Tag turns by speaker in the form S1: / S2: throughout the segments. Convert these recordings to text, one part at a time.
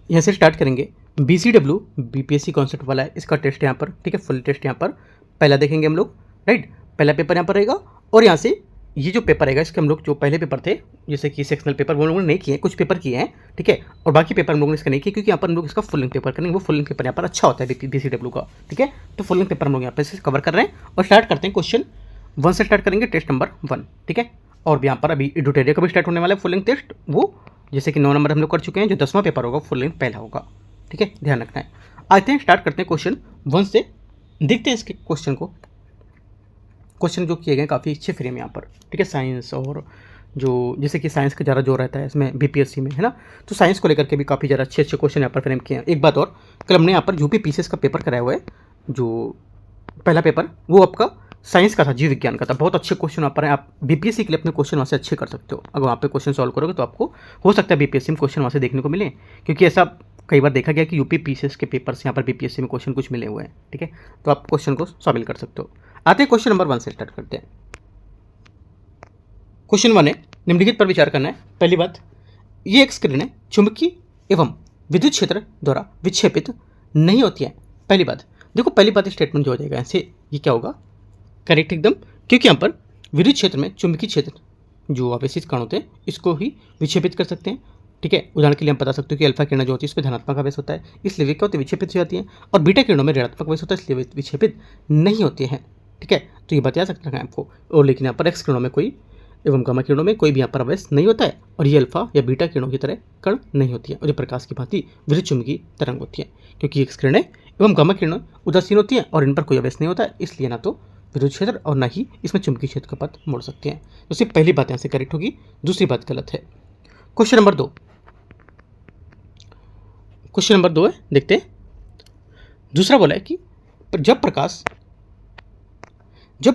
S1: यहाँ से स्टार्ट करेंगे। BCW BPSC कॉन्सेप्ट वाला है, इसका टेस्ट यहाँ पर, ठीक है, फुल टेस्ट यहाँ पर पहला देखेंगे हम लोग, राइट। पहला पेपर यहाँ पर रहेगा और यहाँ से ये जो पेपर रहेगा इसके हम लोग जो पहले पेपर थे जैसे कि सेक्शनल पेपर वो लोगों ने नहीं किए, कुछ पेपर किए हैं, ठीक है, और बाकी पेपर हम लोगों ने इसका नहीं किया क्योंकि यहाँ पर हम लोग इसका फुल लेंथ पेपर करेंगे। वो फुल लेंथ पेपर यहाँ पर अच्छा होता है BCW का, ठीक है। तो फुल लेंथ पेपर हम लोग यहाँ पर इसे कवर कर रहे हैं और स्टार्ट करते हैं क्वेश्चन 1 से स्टार्ट करेंगे, टेस्ट नंबर 1, ठीक है। और यहाँ पर अभी एडुटेरिया का भी स्टार्ट होने वाला है फुल लेंथ टेस्ट, वो जैसे कि 9 नंबर हम लोग कर चुके हैं, जो 10वां पेपर होगा फुल लेंथ पहला होगा, ठीक है, ध्यान रखना है। आते हैं, स्टार्ट करते हैं क्वेश्चन 1 से, देखते हैं इसके क्वेश्चन को। क्वेश्चन जो किए गए काफ़ी अच्छे फ्रेम यहाँ पर, ठीक है, साइंस और जो जैसे कि साइंस का ज़्यादा जोर रहता है इसमें BPSC में, है ना, तो साइंस को लेकर के भी काफ़ी ज़्यादा अच्छे अच्छे क्वेश्चन यहाँ पर फ्रेम किए हैं। एक बात और, कल हमने यहाँ पर UP PCS का पेपर कराया हुआ है, जो पहला पेपर वो आपका साइंस का था, जीव विज्ञान का था। बहुत अच्छे क्वेश्चन वहाँ पर हैं, आप BPSC के लिए अपने क्वेश्चन वहाँ से अच्छे कर सकते हो। अगर वहाँ पे क्वेश्चन सॉल्व करोगे तो आपको हो सकता है BPSC में क्वेश्चन वहाँ से देखने को मिले, क्योंकि ऐसा कई बार देखा गया कि UP PCS के पेपर से यहाँ पर BPSC में क्वेश्चन कुछ मिले हुए हैं, ठीक है, तो आप क्वेश्चन को शामिल कर सकते हो। आते हैं क्वेश्चन नंबर 1 से स्टार्ट करते हैं। क्वेश्चन 1 है, निम्नलिखित पर विचार करना है। पहली बात, ये एक स्क्रीन है चुंबकीय एवं विद्युत क्षेत्र द्वारा विक्षेपित नहीं होती है। पहली बात देखो, पहली बात स्टेटमेंट जो हो जाएगा ऐसे, ये क्या होगा, करेक्ट एकदम, क्योंकि यहाँ पर विद्युत क्षेत्र में चुंबकीय क्षेत्र जो आवेशित कण होते हैं इसको ही विक्षेपित कर सकते हैं, ठीक है। उदाहरण के लिए हम बता सकते हो कि अल्फा किरण जो होती है इसमें धनात्मक आवेश होता है, इसलिए वे क्या होती है, विक्षेपित हो जाती है, और बीटा किरणों में ऋणात्मक आवेश होता है, इसलिए वे विक्षेपित नहीं होते हैं, ठीक है। तो ये बात याद रखना है आपको। और लेकिन यहाँ पर एक्स किरणों में कोई एवं गामा किरणों में कोई भी यहाँ पर आवेश नहीं होता है, और ये अल्फा या बीटा किरणों की तरह कण नहीं होती है, और ये प्रकाश की भांति विद्युत चुंबकीय तरंग होती है, क्योंकि एक्स किरणें एवं गामा किरणें उदासीन होती हैं और इन पर कोई आवेश नहीं होता है, इसलिए ना तो विद्युत क्षेत्र और ना ही इसमें चुंबकीय क्षेत्र का पथ मोड़ सकते हैं। तो सिर्फ पहली बात यहाँ से करेक्ट होगी, दूसरी बात गलत है। क्वेश्चन नंबर 2, क्वेश्चन नंबर 2 है, देखते हैं। दूसरा बोला है कि जब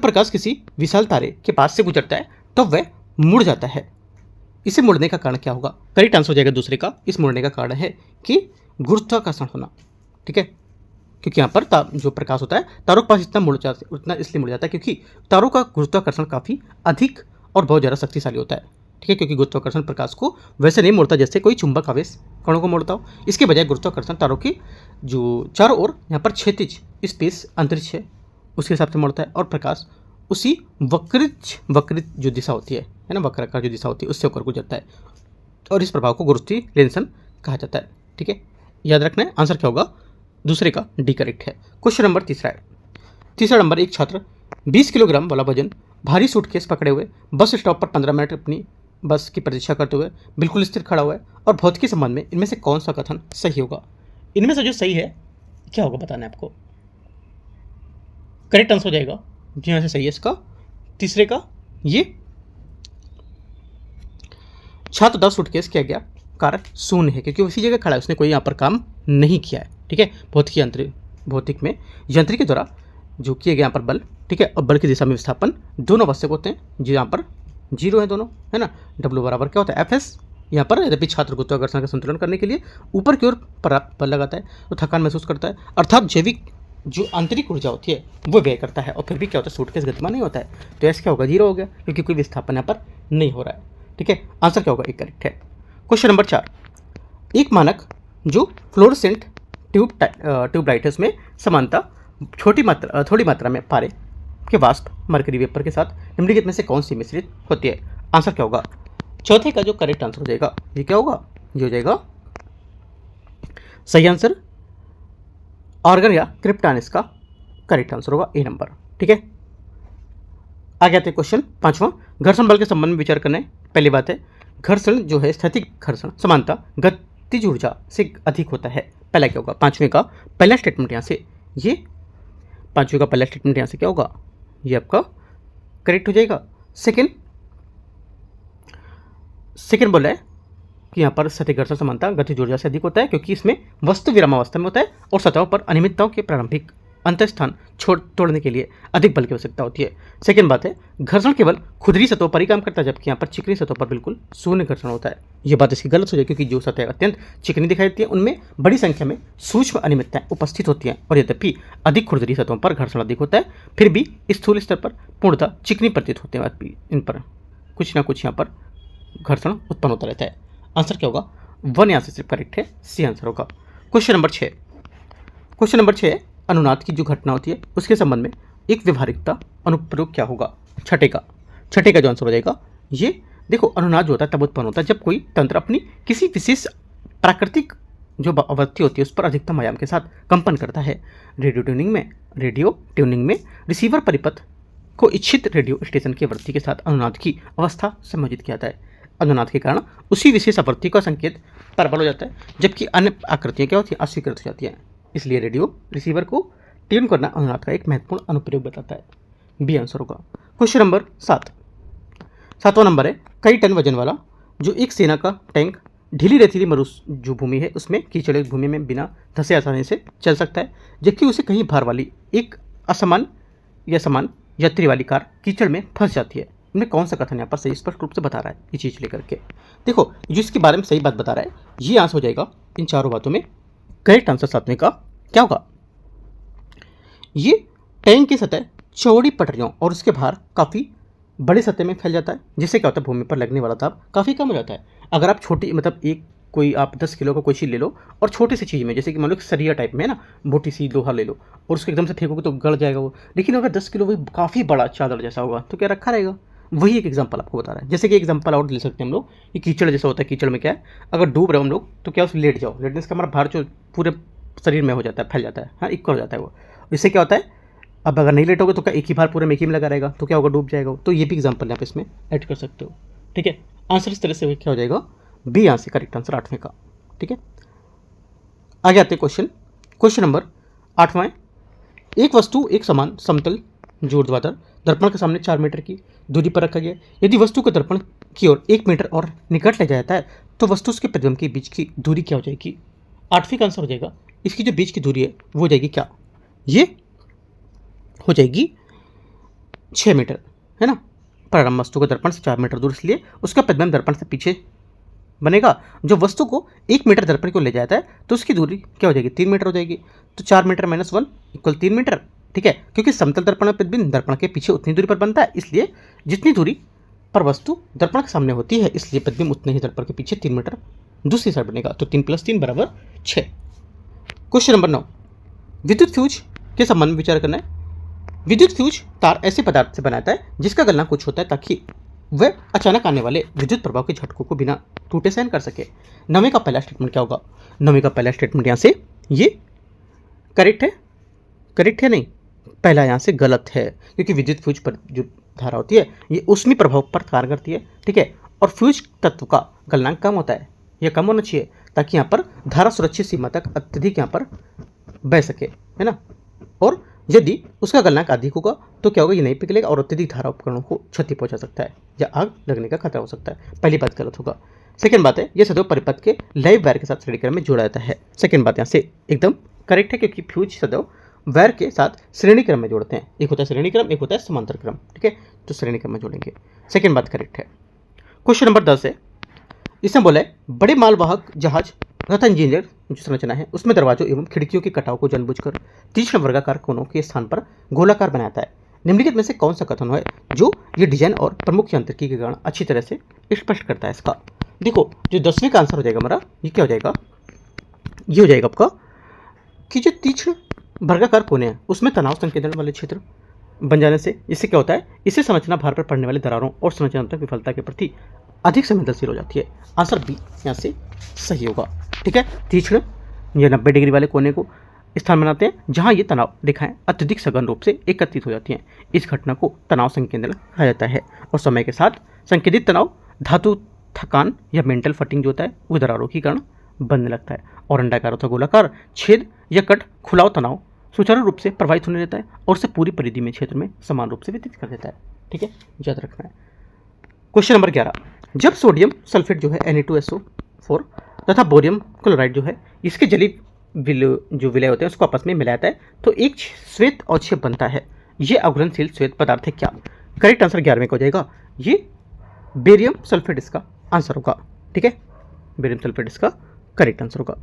S1: प्रकाश किसी विशाल तारे के पास से गुजरता है तो वह मुड़ जाता है, इसे मुड़ने का कारण क्या होगा। करेक्ट आंसर हो जाएगा दूसरे का। इस मुड़ने का कारण है कि गुरुत्वाकर्षण होना, ठीक है, क्योंकि यहाँ पर जो प्रकाश होता है तारों के पास उतना इसलिए मुड़ जाता है क्योंकि तारों का गुरुत्वाकर्षण काफ़ी अधिक और बहुत ज़्यादा शक्तिशाली होता है, ठीक है, क्योंकि गुरुत्वाकर्षण प्रकाश को वैसे नहीं मोड़ता जैसे कोई चुंबक आवेश कणों को मोड़ता हो। इसके बजाय गुरुत्वाकर्षण तारों की जो चारों ओर यहाँ पर क्षैतिज स्पेस अंतरिक्ष है उसके हिसाब से मोड़ता है, और प्रकाश उसी वक्रित जो दिशा होती है ना, वक्राकार जो दिशा होती है उससे होकर गुजरता है, और इस प्रभाव को गुरुत्वाकर्षण कहा जाता है, ठीक है, याद रखना है। आंसर क्या होगा, दूसरे का डी करेक्ट है। क्वेश्चन नंबर 3 है। तीसरा नंबर, एक छात्र 20 किलोग्राम वाला वजन भारी सूटकेस पकड़े हुए बस स्टॉप पर 15 मिनट अपनी बस की प्रतीक्षा करते हुए बिल्कुल स्थिर खड़ा हुआ है, और भौतिकी संबंध में इनमें से कौन सा कथन सही होगा। इनमें से जो सही है क्या होगा बताना है आपको। करेक्ट आंसर हो जाएगा जी यहाँ से सही है इसका, तीसरे का, ये छात्र द्वारा सूटकेस किया गया कार्य शून्य है, क्योंकि उसी जगह खड़ा है, उसने कोई यहाँ पर काम नहीं किया है, ठीक है। भौतिक में यंत्र के द्वारा जो किए गए यहाँ पर बल, ठीक है, और बल की दिशा में विस्थापन दोनों आवश्यक होते हैं, जो यहाँ पर 0 है दोनों, है ना। W बराबर क्या होता है, FS यहाँ पर, यद्यपि छात्र गुरुत्वाकर्षण का संतुलन करने के लिए ऊपर की ओर पर्याप्त बल लगाता है तो थकान महसूस करता है, अर्थात जैविक जो आंतरिक ऊर्जा होती है वो व्यय करता है, और फिर भी क्या होता है, सूटकेस गतिमान नहीं होता है, तो ऐसा क्या होगा, 0 हो गया, क्योंकि कोई विस्थापन यहाँ पर नहीं हो रहा है, ठीक है। आंसर क्या होगा, एक करेक्ट है। क्वेश्चन नंबर 4, एक मानक जो फ्लोरोसेंट ट्यूबलाइट है उसमें समानता थोड़ी मात्रा में पारे के वाष्प मरकरी वेपर के साथ निम्नलिखित में से कौन सी मिश्रित होती है। आंसर क्या होगा, चौथे का जो करेक्ट आंसर हो जाएगा, ये क्या होगा, ये हो जाएगा सही आंसर, आर्गन या क्रिप्टॉन इसका करेक्ट आंसर होगा, ए नंबर, ठीक है। आगे आते हैं क्वेश्चन 5वां, घर्षण बल के संबंध में विचार करना है। पहली बात है, घर्षण जो है स्थैतिक घर्षण समानता गतिज ऊर्जा से अधिक होता है। पहला क्या होगा, 5वें का पहला स्टेटमेंट यहाँ से, ये 5वें का पहला स्टेटमेंट यहाँ से क्या होगा, ये आपका करेक्ट हो जाएगा। सेकेंड बोला है कि यहाँ पर स्थैतिक घर्षण समानता गतिज ऊर्जा से अधिक होता है, क्योंकि इसमें वस्तु विरामावस्था में होता है और सतहों पर अनियमितताओं के प्रारंभिक अंतस्थान तोड़ने के लिए अधिक बल की आवश्यकता होती है। सेकेंड बात है, घर्षण केवल खुदरी सतहों पर ही काम करता है, जबकि यहाँ पर चिकनी सतहों पर बिल्कुल शून्य घर्षण होता है। ये बात इसकी गलत हो जाए, क्योंकि जो सतह अत्यंत चिकनी दिखाई देती है उनमें बड़ी संख्या में सूक्ष्म अनियमितताएं उपस्थित होती हैं, और यद्यपि अधिक खुरदरी सतहों पर घर्षण अधिक होता है, फिर भी स्थूल स्तर पर पूर्णतः चिकनी प्रतीत होते हैं, इन पर कुछ ना कुछ यहाँ पर घर्षण उत्पन्न होता रहता है। आंसर क्या होगा, 1 यहाँ से सिर्फ करेक्ट है, सी आंसर होगा। क्वेश्चन नंबर 6 अनुनाद की जो घटना होती है उसके संबंध में एक व्यवहारिकता अनुप्रयोग क्या होगा? छठे का जो आंसर हो जाएगा ये। देखो, अनुनाद जो होता है तब उत्पन्न होता है जब कोई तंत्र अपनी किसी विशेष प्राकृतिक जो आवृत्ति होती है उस पर अधिकतम आयाम के साथ कंपन करता है। रेडियो ट्यूनिंग में रिसीवर परिपथ को इच्छित रेडियो स्टेशन की आवृत्ति के साथ अनुनाद की अवस्था संयोजित किया जाता है। अनुनाद के कारण उसी विशेष आवृत्ति का संकेत प्रबल हो जाता है, जबकि अन्य आकृतियाँ क्या होती हैं? अस्वीकृत हो जाती हैं। इसलिए रेडियो रिसीवर को ट्यून करना अनुनाद का एक महत्वपूर्ण अनुप्रयोग बताता है। बी आंसर होगा। क्वेश्चन नंबर 7वां नंबर है, कई टन वजन वाला जो एक सेना का टैंक ढीली रेतीली जो भूमि है उसमें कीचड़ भूमि में बिना धंसे आसानी से चल सकता है, जबकि उसे कहीं भार वाली एक समान यात्री वाली कार कीचड़ में फंस जाती है। इनमें कौन सा कथन यहाँ पर सही स्पष्ट रूप से बता रहा है ये चीज़ लेकर के? देखो, जिसके बारे में सही बात बता रहा है ये आंसर हो जाएगा इन चारों बातों में। करेक्ट आंसर 7वें का क्या होगा? ये टैंक की सतह चौड़ी पटरियों और उसके भार काफ़ी बड़ी सतह में फैल जाता है, जिससे क्या होता है? भूमि पर लगने वाला दाब काफ़ी कम हो जाता है। अगर आप छोटी कोई आप 10 किलो का कोई चीज़ ले लो और छोटी सी चीज़ में, जैसे कि मान लो सरिया टाइप में है ना, मोटी सी लोहा ले लो और उसको एकदम से फेंकोगे तो गड़ जाएगा वो। लेकिन अगर 10 किलो वही काफ़ी बड़ा चादर जैसा होगा तो क्या रखा रहेगा? वही एक एग्जाम्पल आपको बता रहा है। जैसे कि एग्जाम्पल और ले सकते हैं हम लोग, ये कीचड़ जैसा होता है। कीचड़ में क्या है, अगर डूब रहे हो हम लोग तो क्या उस लेट जाओ, लेटने से हमारा भार जो पूरे शरीर में हो जाता है, फैल जाता है, हाँ, इक्वल हो जाता है वो। इससे क्या होता है, अब अगर नहीं लेटोगे तो क्या एक ही भार पूरे में ही में लगा रहेगा, तो क्या होगा? डूब जाएगा। तो ये भी एग्जाम्पल आप इसमें ऐड कर सकते हो। ठीक है, आंसर इस तरह से क्या हो जाएगा? बी आंसर करेक्ट आंसर 8वें का। ठीक है, आगे आते हैं क्वेश्चन नंबर 8वां। एक वस्तु एक समान समतल ऊर्ध्वाधर दर्पण के सामने 4 मीटर की दूरी पर रखा गया। यदि वस्तु को दर्पण की ओर 1 मीटर और निकट ले जाता है तो वस्तु उसके प्रतिबिंब के बीच की दूरी क्या हो जाएगी? 8वीं का आंसर हो जाएगा इसकी जो बीच की दूरी है वो हो जाएगी क्या? ये हो जाएगी 6 मीटर, है ना। प्रारंभ वस्तु को दर्पण से 4 मीटर दूर, इसलिए उसका प्रतिबिंब दर्पण से पीछे बनेगा। जो वस्तु को 1 मीटर दर्पण को ले जाता है तो उसकी दूरी क्या हो जाएगी? 3 मीटर हो जाएगी। तो 4 मीटर - 1 इक्वल 3 मीटर। ठीक है, क्योंकि समतल दर्पण में प्रतिबिंब दर्पण के पीछे उतनी दूरी पर बनता है, इसलिए जितनी दूरी पर वस्तु दर्पण के सामने होती है, इसलिए प्रतिबिंब उतने ही दर्पण के पीछे 3 मीटर दूसरी साइड बनेगा। तो 3 + 3 = 6। क्वेश्चन नंबर 9, विद्युत फ्यूज के संबंध में विचार करना है। विद्युत फ्यूज तार ऐसे पदार्थ से बनाता है जिसका गलना कुछ होता है ताकि वह अचानक आने वाले विद्युत प्रभाव के झटकों को बिना टूटे सहन कर सके। 9वें का पहला स्टेटमेंट क्या होगा? 9वें का पहला स्टेटमेंट यहाँ से ये करेक्ट है नहीं, पहला यहाँ से गलत है, क्योंकि विद्युत फ्यूज पर जो धारा होती है ये ऊष्मीय प्रभाव पर कार्य करती है। ठीक है, और फ्यूज तत्व का गलनांक कम होता है, यह कम होना चाहिए ताकि यहाँ पर धारा सुरक्षित सीमा तक अत्यधिक यहाँ पर बह सके, है ना। और यदि उसका गलनांक अधिक होगा तो क्या होगा? ये नहीं पिघलेगा और अत्यधिक धारा उपकरणों को क्षति पहुंचा सकता है या आग लगने का खतरा हो सकता है। पहली बात गलत होगा। सेकंड बात है, यह सदैव परिपथ के लाइव वायर के साथ श्रेणी क्रम में जोड़ा जाता है। सेकंड बात यहाँ से एकदम करेक्ट है, क्योंकि फ्यूज सदैव वायर के साथ श्रेणी क्रम में जोड़ते हैं। एक होता है श्रेणी क्रम, एक होता है समांतर क्रम। ठीक है, तो श्रेणी क्रम में जोड़ेंगे। सेकंड बात करेक्ट है। क्वेश्चन नंबर 10 है, इसमें बोला है बड़े मालवाहक जहाज तथा इंजीनियर जो संरचना है उसमें दरवाजों एवं खिड़कियों के कटाव को जानबूझकर तीक्ष्ण वर्गाकार कोनों के स्थान पर गोलाकार बनाता है। निम्नलिखित में से कौन सा कथन है जो ये डिजाइन और प्रमुख यांत्रिकी के कारण अच्छी तरह से स्पष्ट करता है इसका? देखो, जो 10वें का आंसर हो जाएगा हमारा, ये क्या हो जाएगा? ये हो जाएगा आपका कि जो तीक्ष्ण वर्गाकार कोने हैं उसमें तनाव संकेंद्रण वाले क्षेत्र बन जाने से इससे क्या होता है? इससे संरचना भार पर पड़ने वाले दरारों और संरचनात्मक विफलता के प्रति अधिक संवेदनशील हो जाती है। आंसर बी यहाँ से सही होगा। ठीक है, तीक्ष्ण या 90 डिग्री वाले कोने को स्थान बनाते हैं जहां ये तनाव रेखाएं अत्यधिक सघन रूप से एकत्रित हो जाती हैं। इस घटना को तनाव संकेंद्रण कहा जाता है और समय के साथ संकेंद्रित तनाव धातु थकान या मेंटल फटिंग जो होता है वो दरारों के कारण बनने लगता है और अंडाकार अथवा गोलाकार छेद या कट खुलाव तनाव सुचारू रूप से प्रभावित होने देता है और उसे पूरी परिधि में क्षेत्र में समान रूप से वितरित कर देता है। ठीक है, याद रखना है। क्वेश्चन नंबर 11, जब सोडियम सल्फेट जो है Na2SO4 तथा बोरियम क्लोराइड जो है इसके जलीय जो विलय होते हैं उसको आपस में मिलाता है तो एक श्वेत अवक्षेप बनता है। ये अघुलनशील श्वेत पदार्थ है क्या? करेक्ट आंसर 11वें को हो जाएगा, ये बेरियम सल्फेट इसका आंसर होगा। ठीक है, बेरियम सल्फेट इसका करेक्ट आंसर होगा।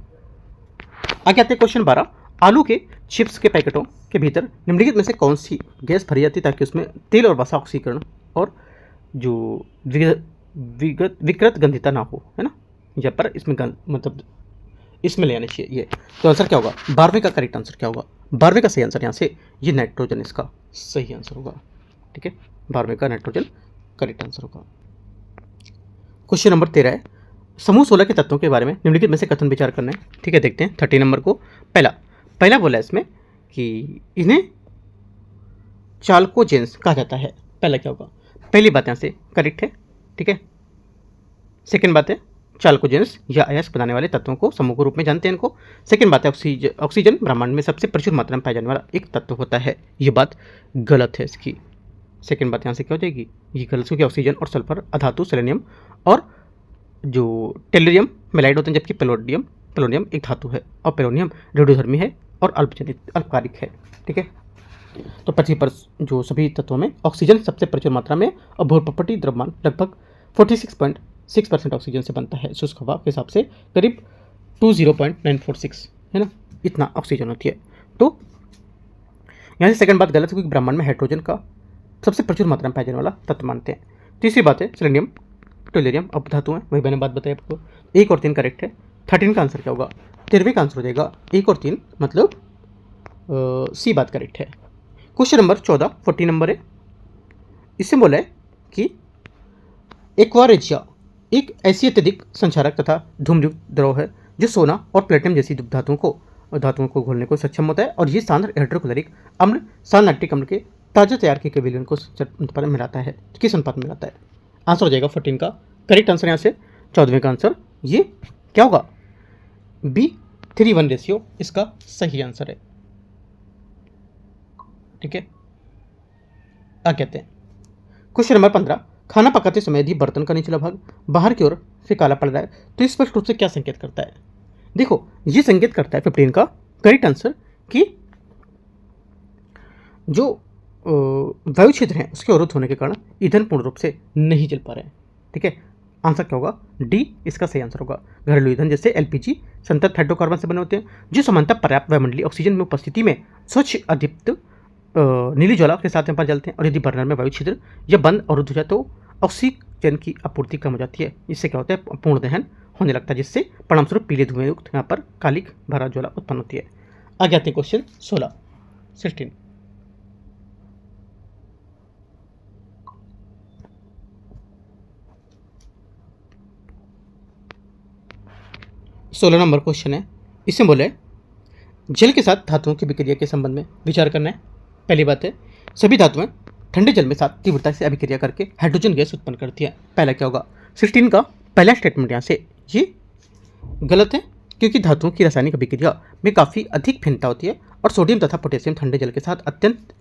S1: आगे आते हैं क्वेश्चन 12, आलू के चिप्स के पैकेटों के भीतर निम्नलिखित में से कौन सी गैस भरी जाती है ताकि उसमें तेल और वसा ऑक्सीकरण और जो विकृत गंधिता ना हो, है ना। यहाँ पर इसमें मतलब इसमें ले आना चाहिए ये। तो आंसर क्या होगा 12वें का करेक्ट आंसर क्या होगा? 12वें का सही आंसर यहाँ से ये नाइट्रोजन इसका सही आंसर होगा। ठीक है, 12वें का नाइट्रोजन करेक्ट आंसर होगा। क्वेश्चन नंबर 13 है, समूह 16 के तत्वों के बारे में निम्नलिखित में से कथन विचार करना है। ठीक है, देखते हैं 30 नंबर को। पहला बोला है इसमें कि इन्हें चाल्कोजेंस कहा जाता है। पहला क्या होगा? पहली बात यहाँ से करेक्ट है। ठीक है, सेकेंड बात है चाल्कोजेंस या अयस्क बनाने वाले तत्वों को समूह के रूप में जानते हैं इनको। सेकेंड बात है ऑक्सीजन ब्रह्मांड में सबसे प्रचुर मात्रा में पाया जाने वाला एक तत्व होता है। ये बात गलत है इसकी। सेकेंड बात यहाँ से क्या हो जाएगी? ये गलत, क्योंकि ऑक्सीजन और सल्फर अधातु सेलेनियम और जो टेलुरियम मेलाइड होते हैं, जबकि पेलोनियम एक धातु है और पेलोनियम रेडियोधर्मी है और अल्पकालिक है। ठीक है, तो पृथ्वी पर जो सभी तत्वों में ऑक्सीजन सबसे प्रचुर मात्रा में और भूप्रपटी द्रव्यमान लगभग 46.6% ऑक्सीजन से बनता है। शुष्क हवा के हिसाब से करीब 20.946 है ना, इतना ऑक्सीजन होती है। तो यहाँ से सेकंड बात गलत है, क्योंकि ब्रह्मांड में हाइड्रोजन का सबसे प्रचुर मात्रा में पाया जाने वाला तत्व मानते हैं। तीसरी बात है सेलेनियम टेलुरियम अपधातु है, वही मैंने बात बताई आपको। 1 और 3 करेक्ट है। 13 का आंसर क्या होगा? 13वें का आंसर हो जाएगा 1 और 3, मतलब सी बात करेक्ट है। क्वेश्चन नंबर 14 40 नंबर है। इससे बोला है कि एक्वारेजिया एक ऐसी अत्यधिक संचारक तथा धूमयुक्त द्रव है जो सोना और प्लेटिनम जैसी धातुओं को घोलने को सक्षम होता है, और ये सांद्र हाइड्रोक्लोरिक अम्ल सांद्र नाइट्रिक अम्ल के ताजा तैयार किए विलयन को अनुपात में मिलाता है। किस अनुपात में मिलाता है? आंसर हो जाएगा 14 का करेक्ट आंसर। यहाँ से 14वें का आंसर ये क्या होगा? B3:1 रेशियो इसका सही आंसर है। ठीक है, क्या कहते हैं? क्वेश्चन नंबर 15, खाना पकाते समय यदि बर्तन का निचला भाग बाहर की ओर से काला पड़ रहा है तो स्पष्ट रूप से क्या संकेत करता है? देखो, ये संकेत करता है 15 का करेक्ट आंसर कि जो वायु क्षेत्र है उसके अवरुद्ध होने के कारण ईंधन पूर्ण रूप से नहीं जल पा रहे हैं। ठीक है, आंसर क्या होगा? डी इसका सही आंसर होगा। घरेलू ईंधन जैसे एलपीजी संतत हाइड्रोकार्बन से बने होते हैं, जो सामान्यतः पर्याप्त वायुमंडलीय ऑक्सीजन में उपस्थिति में स्वच्छ अधिप्त नीली ज्वाला के साथ यहाँ जलते हैं, और यदि बर्नर में वायु छिद्र या बंद अवरुद्ध हो जाए तो ऑक्सीजन की आपूर्ति कम हो जाती है। इससे क्या होता है? पूर्ण दहन होने लगता है, जिससे परिणामस्वरूप पीले धुएं युक्त यहाँ पर कालिक भरा ज्वाला उत्पन्न होती है। आगे आते हैं क्वेश्चन 16 16 नंबर क्वेश्चन है। इसमें बोले जल के साथ धातुओं की विक्रिया के संबंध में विचार करना है। पहली बात है सभी धातुएं ठंडे जल में साथ तीव्रता से अभिक्रिया करके हाइड्रोजन गैस उत्पन्न करती है। पहला क्या होगा? 16 का पहला स्टेटमेंट यहाँ से ये गलत है, क्योंकि धातुओं की रासायनिक अभिक्रिया में काफ़ी अधिक भिन्नता होती है, और सोडियम तथा पोटेशियम ठंडे जल के साथ अत्यंत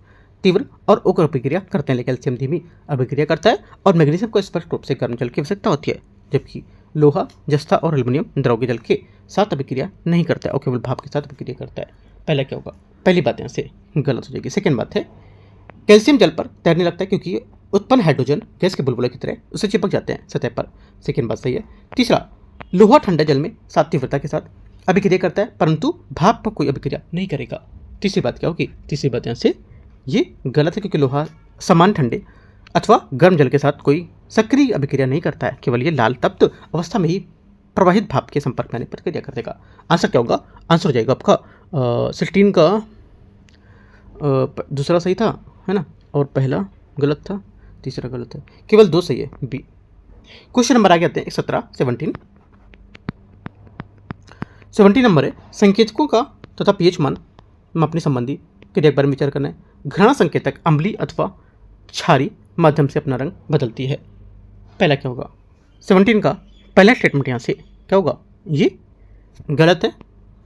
S1: तीव्र और उग्र अभिक्रिया करते हैं, लेकिन कैल्शियम धीमी अभिक्रिया करता है, और मैग्नीशियम को स्पष्ट रूप से गर्म जल की आवश्यकता होती है, जबकि लोहा, जस्ता और एल्युमिनियम द्रव जल के साथ अभिक्रिया नहीं करता है और केवल भाप के साथ अभिक्रिया करता है। पहला क्या होगा? पहली बात यहाँ से गलत हो जाएगी। सेकेंड बात है कैल्शियम जल पर तैरने लगता है, क्योंकि उत्पन्न हाइड्रोजन गैस के बुलबुले की तरह उसे चिपक जाते हैं सतह पर। सेकेंड बात सही है। तीसरा, लोहा ठंडे जल में सात तीव्रता के साथ अभिक्रिया करता है, परंतु भाप पर कोई अभिक्रिया नहीं करेगा। तीसरी बात क्या होगी? तीसरी बात यहाँ से ये गलत है, क्योंकि लोहा समान ठंडे अथवा गर्म जल के साथ कोई सक्रिय अभिक्रिया नहीं करता है, केवल ये लाल तप्त अवस्था में ही प्रवाहित भाप के संपर्क में आने पर क्रिया कर देगा। आंसर क्या होगा? आंसर हो जाएगा आपका 16 का दूसरा सही था, है ना, और पहला गलत था, तीसरा गलत है, केवल 2 सही है, बी। क्वेश्चन नंबर आगे आते हैं 17 नंबर है संकेतकों का तथा पीएच मान मापने संबंधी क्रिया के बारे में विचार करना है। घृणा संकेतक अम्लीय अथवा क्षारी माध्यम से अपना रंग बदलती है। पहला क्या होगा? 17 का पहला स्टेटमेंट यहाँ से क्या होगा? ये गलत है,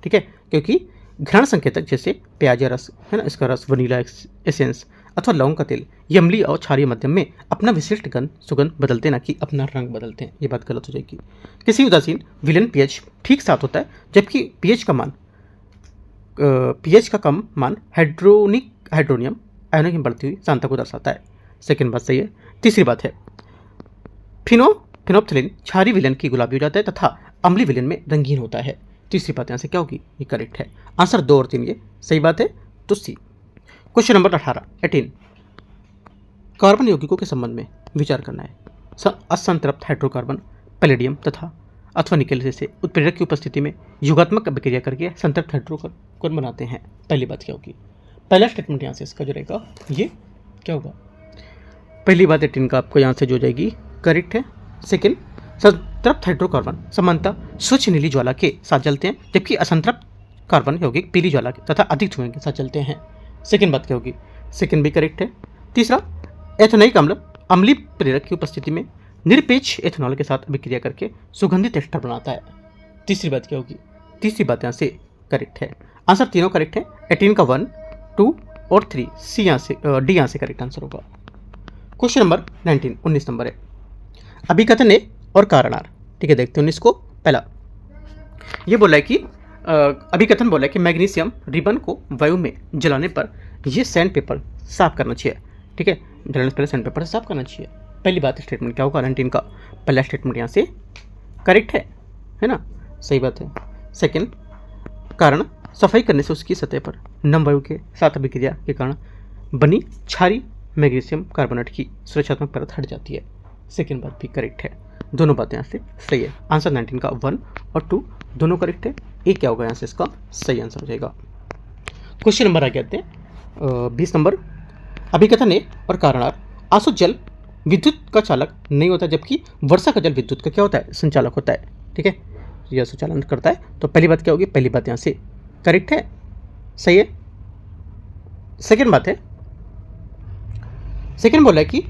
S1: ठीक है, क्योंकि घृण संकेतक जैसे प्याज या रस, है ना, इसका रस, वनीला एसेंस अथवा लौंग का तेल, ये अम्लीय और क्षारीय माध्यम में अपना विशिष्ट सुगंध बदलते ना कि अपना रंग बदलते हैं। ये बात गलत हो जाएगी। किसी उदासीन विलयन पीएच ठीक 7 होता है, जबकि पीएच का कम मान हाइड्रोनियम आयनों की बढ़ती हुई सांद्रता को दर्शाता है। सेकेंड बात सही है। तीसरी बात है फिनोप्थलीन क्षारीय विलयन की गुलाबी हो जाता है तथा अम्लीय विलयन में रंगीन होता है। तीसरी बात यहाँ से क्या होगी? ये करेक्ट है। आंसर 2 और 3 ये सही बात है, तो सी। क्वेश्चन नंबर 18 कार्बन यौगिकों के संबंध में विचार करना है। असंतृप्त हाइड्रोकार्बन, पैलेडियम तथा अथवा निकल से उत्प्रेरक की उपस्थिति में युगात्मक अभिक्रिया करके संतृप्त हाइड्रोकार्बन बनाते हैं। पहली बात क्या होगी, पहला स्टेटमेंट यहाँ से इसका जो रहेगा ये क्या होगा, पहली बात 18 का आपको यहाँ से जो जाएगी करेक्ट है। सेकेंड, संतृप्त हाइड्रोकार्बन समानता स्वच्छ नीली ज्वाला के साथ जलते हैं, जबकि असंतृप्त कार्बन यौगिक पीली ज्वाला तथा अधिक धुएं के साथ चलते हैं। सेकेंड बात क्या होगी, सेकेंड भी करेक्ट है। तीसरा, एथेनोइक अम्ल अम्लीय प्रेरक की उपस्थिति में निरपेक्ष एथेनॉल के साथ अभिक्रिया करके सुगंधित एस्टर बनाता है। तीसरी बात क्या होगी, तीसरी बात यहाँ से करेक्ट है। आंसर तीनों करेक्ट है। 18 का 1, 2 और 3, सी यहाँ से डी यहाँ से करेक्ट आंसर होगा। क्वेश्चन नंबर 19 नंबर है, अभिकथन ए और कारणार। ठीक है, देखते हैं इसको। पहला ये बोला है कि अभिकथन बोला है कि मैग्नीशियम रिबन को वायु में जलाने पर यह सैंड पेपर साफ करना चाहिए। ठीक है, जलाने से पहले सैंड पेपर से साफ करना चाहिए। पहली बात स्टेटमेंट क्या होगा, 19 का पहला स्टेटमेंट यहाँ से करेक्ट है ना, सही बात है। सेकंड, कारण सफाई करने से उसकी सतह पर नम वायु के साथ अभिक्रिया के कारण बनी क्षारी मैग्नीशियम कार्बोनेट की सुरक्षात्मक परत हट जाती है। सेकेंड बात भी करेक्ट है, दोनों बातें यहाँ से सही है। आंसर 19 का 1 और 2 दोनों करेक्ट है। ए क्या होगा यहाँ से इसका सही आंसर हो जाएगा। क्वेश्चन नंबर आगे आते हैं 20 नंबर, अभिकथन ए और कारणार। आसुत जल विद्युत का चालक नहीं होता, जबकि वर्षा का जल विद्युत का क्या होता है, संचालक होता है। ठीक है, यह संचालन करता है। तो पहली बात क्या होगी, पहली बात यहाँ से करेक्ट है, सही है। सेकेंड बात है, सेकेंड बोला है कि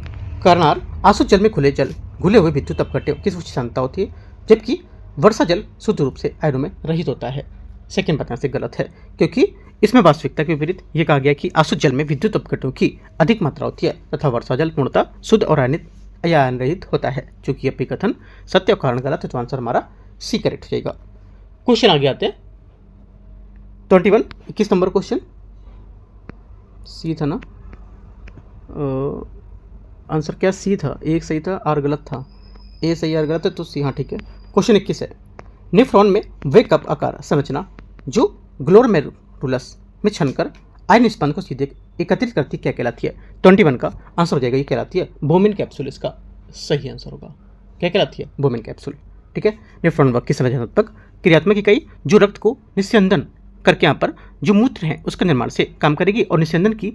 S1: कारणार आसुत जल में घुले हुए विद्युत अपघट्य किस उच्च सांद्रता होती है, जबकि वर्षा जल शुद्ध रूप से आयनों में रहित होता है। सेकेंड बात यहाँ से गलत है, क्योंकि इसमें वास्तविकता के विपरीत ये कहा गया कि आसुत जल में विद्युत अपघट्यों की अधिक मात्रा होती है तथा वर्षा जल पूर्णतः शुद्ध और आयन रहित होता है। चूंकि यह कथन सत्य और कारण गलत है, तो आंसर हमारा सी करेक्ट हो जाएगा। क्वेश्चन आगे आते हैं 21 नंबर क्वेश्चन, सी था ना, आंसर क्या सी था, एक सही था आर गलत था, ए सही आर गलत है, तो सी हाँ ठीक है। क्वेश्चन 21 है, नेफ्रॉन में वे कप आकार संरचना जो ग्लोमेरुलस में छनकर आयन निष्पादन को सीधे एकत्रित करती क्या कहलाती है। 21 का आंसर हो जाएगा, ये कहलाती है बोमिन कैप्सूल, इसका सही आंसर होगा। क्या कहलाती है, बोमिन कैप्सूल। ठीक है, नेफ्रॉन वक्र की संरचनात्मक क्रियात्मक इकाई जो रक्त को निस्यंदन करके यहाँ पर जो मूत्र है उसका निर्माण से काम करेगी, और निस्यंदन की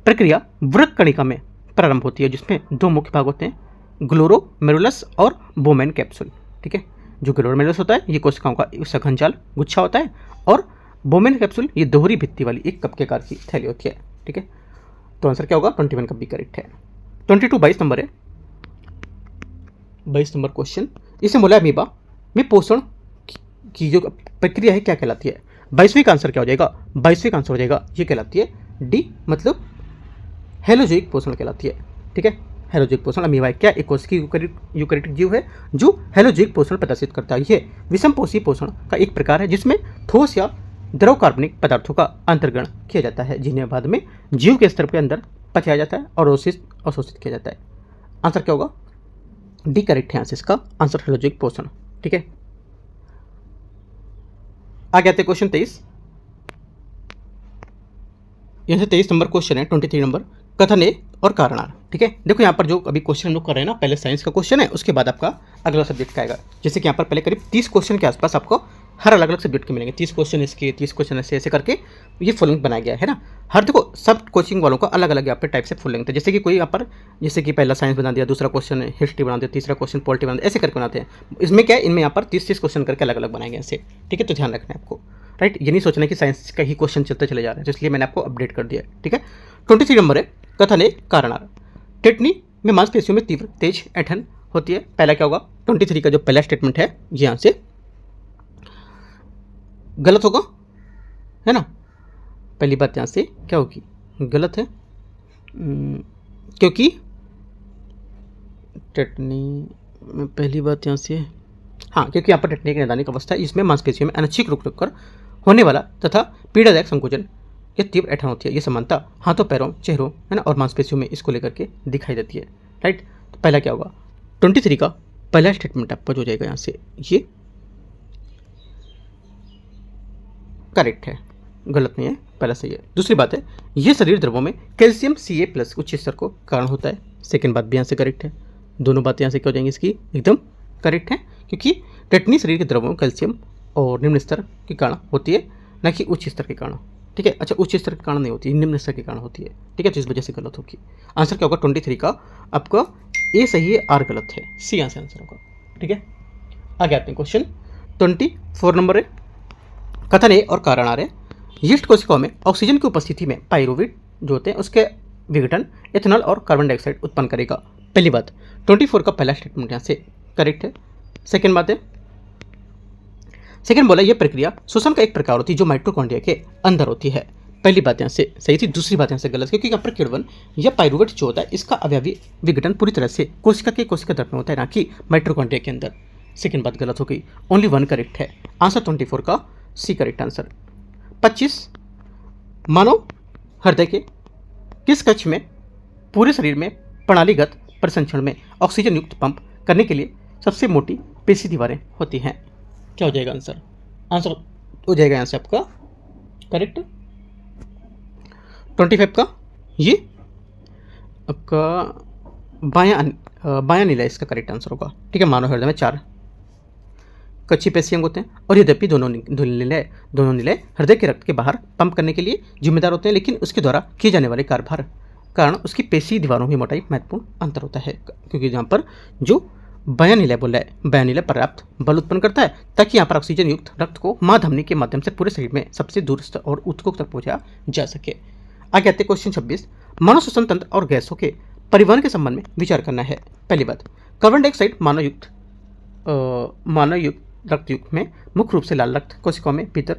S1: प्रक्रिया वृक्क कणिका में प्रारंभ होती है, जिसमें दो मुख्य भाग होते हैं, ग्लोमेरुलस और बोमेन कैप्सूल। ठीक है, जो ग्लोमेरुलस होता है ये कोशिकाओं का सघन जाल गुच्छा होता है, और बोमेन कैप्सूल ये दोहरी भित्ति वाली एक कप के आकार की थैली होती है। ठीक है, तो आंसर क्या होगा, 21 का भी करेक्ट है। 22 नंबर है, 22 नंबर क्वेश्चन, इसमें बोला अमीबा में पोषण की जो प्रक्रिया है क्या कहलाती है। 22वीं का आंसर क्या हो जाएगा, 22वीं का आंसर हो जाएगा ये कहलाती है डी, मतलब हेलोजोइक पोषण कहलाती है। ठीक है, हेलोजोइक पोषण अमीबा क्या एक कोशिकीय यूकैरियोटिक जीव है जो हेलोजोइक पोषण प्रदर्शित करता है। यह विषमपोषी पोषण का एक प्रकार है जिसमें ठोस या द्रव कार्बनिक पदार्थों का अंतर्ग्रहण किया जाता है, जिन्हें बाद में जीव के स्तर पर अंदर पचाया जाता है और अवशोषित किया जाता है। आंसर क्या होगा, डी करेक्ट है यहाँ से इसका आंसर, हेलोजोइक पोषण। ठीक है, आगे आते क्वेश्चन 23, यहाँ से 23 नंबर क्वेश्चन है 23 नंबर, कथन ए और कारणार। ठीक है, देखो यहाँ पर जो अभी क्वेश्चन हम लोग कर रहे हैं ना, पहले साइंस का क्वेश्चन है, उसके बाद आपका अगला सब्जेक्ट का आएगा। जैसे कि यहाँ पर पहले करीब 30 क्वेश्चन के आसपास आपको हर अलग अलग सब्जेक्ट के मिलेंगे, 30 क्वेश्चन इसके, 30 क्वेश्चन ऐसे करके ये फुल लेंथ बनाया गया है ना। हर देखो सब कोचिंग वालों का अलग अलग यहाँ पर टाइप से फुल लेंथ है, जैसे कि कोई यहाँ पर जैसे कि पहला साइंस बना दिया, दूसरा क्वेश्चन हिस्ट्री बना दिया, तीसरा क्वेश्चन पॉलिटी बना दिया, ऐसे करके बनाते हैं। इसमें क्या है, इनमें यहाँ पर 30 क्वेश्चन करके अलग अलग बनाएंगे ऐसे। ठीक है, तो ध्यान रखना है आपको, राइट, ये नहीं सोचना कि साइंस का ही क्वेश्चन चलते चले जा रहे हैं, तो इसलिए मैंने आपको अपडेट कर दिया। ठीक है, 23 नंबर है, कथन ए कारणार। टेटनी में मांसपेशियों में तीव्र तेज ऐंठन होती है। पहला क्या होगा, 23 का जो पहला स्टेटमेंट है ये यहाँ से गलत होगा, है ना। पहली बात यहाँ से क्या होगी, गलत है, क्योंकि टेटनी में पहली बात यहाँ से हाँ, क्योंकि यहाँ पर टेटनी एक नैदानिक अवस्था है, इसमें मांसपेशियों में अनिच्छिक रुक कर होने वाला तथा पीड़ादायक संकोचन या तीव्र ऐंठन होती है। ये समानता हाथों, पैरों, चेहरों, है ना, और मांसपेशियों में इसको लेकर के दिखाई देती है, राइट। तो पहला क्या होगा, 23 का पहला स्टेटमेंट आपका जो जाएगा यहाँ से ये करेक्ट है, गलत नहीं है, पहला सही है। दूसरी बात है, ये शरीर द्रवों में कैल्शियम Ca+ उच्च स्तर को कारण होता है। सेकेंड बात भी यहाँ से करेक्ट है। दोनों बातें यहाँ से क्या हो जाएंगी, इसकी एकदम करेक्ट है, क्योंकि टेटनी शरीर के द्रव्यों कैल्शियम और निम्न स्तर के कारण होती है, न कि उच्च स्तर के कारण। ठीक है, अच्छा उच्च स्तर के कारण नहीं होती, निम्न स्तर के कारण होती है। ठीक है, तो इस वजह से गलत होगी। आंसर क्या होगा 23 का आपका ए सही है, आर गलत है, सी आंसर होगा। ठीक है, आगे आते हैं क्वेश्चन 24 नंबर है। कथन ए और कारण आ रहे। यीस्ट कोशिकाओं में ऑक्सीजन की उपस्थिति में पाइरुवेट जो होते हैं उसके विघटन एथेनॉल और कार्बन डाइऑक्साइड उत्पन्न करेगा। पहली बात 24 का पहला स्टेटमेंट यहाँ से करेक्ट है। सेकेंड बात है, सेकेंड बोला यह प्रक्रिया श्वसन का एक प्रकार होती है जो माइटोकॉन्ड्रिया के अंदर होती है। पहली बात यहाँ से सही थी, दूसरी बात यहाँ से गलत, क्योंकि यहाँ पर किण्वन या पाइरुवेट जो होता है इसका अवयवी विघटन पूरी तरह से कोशिका के कोशिका द्रव्य में होता है, ना कि माइटोकॉन्ड्रिया के अंदर। सेकेंड बात गलत हो गई, ओनली वन करेक्ट है। आंसर 24 का सी करेक्ट आंसर। 25 मानव हृदय के किस कक्ष में पूरे शरीर में प्रणालीगत परिसंचरण में ऑक्सीजन युक्त पंप करने के लिए सबसे मोटी पेशी दीवारें होती हैं? क्या हो जाएगा आंसर? आंसर हो जाएगा यहाँ से आपका करेक्ट 25 का ये आपका बायां नीला इसका करेक्ट आंसर होगा। ठीक है, मानव हृदय में 4 कच्ची पेशी अंग होते हैं और यद्यपि दोनों नीले हृदय के रक्त के बाहर पंप करने के लिए जिम्मेदार होते हैं, लेकिन उसके द्वारा किए जाने वाले कार्यभार कारण उसकी पेशी दीवारों की मोटाई महत्वपूर्ण अंतर होता है, क्योंकि यहाँ पर जो बायां नीला बोल रहा है, बायां नीला पर्याप्त बल उत्पन्न करता है ताकि यहाँ पर ऑक्सीजन युक्त रक्त को मां धमनी के माध्यम से पूरे शरीर में सबसे दूरस्थ और उत्कोक तक पहुंचाया जा सके। आगे आते क्वेश्चन 26 मानव श्वसन तंत्र और गैसों के परिवहन के संबंध में विचार करना है। पहली बात कार्बन डाइऑक्साइड मानव युक्त रक्त युक्त में मुख्य रूप से लाल रक्त कोशिकाओं में भीतर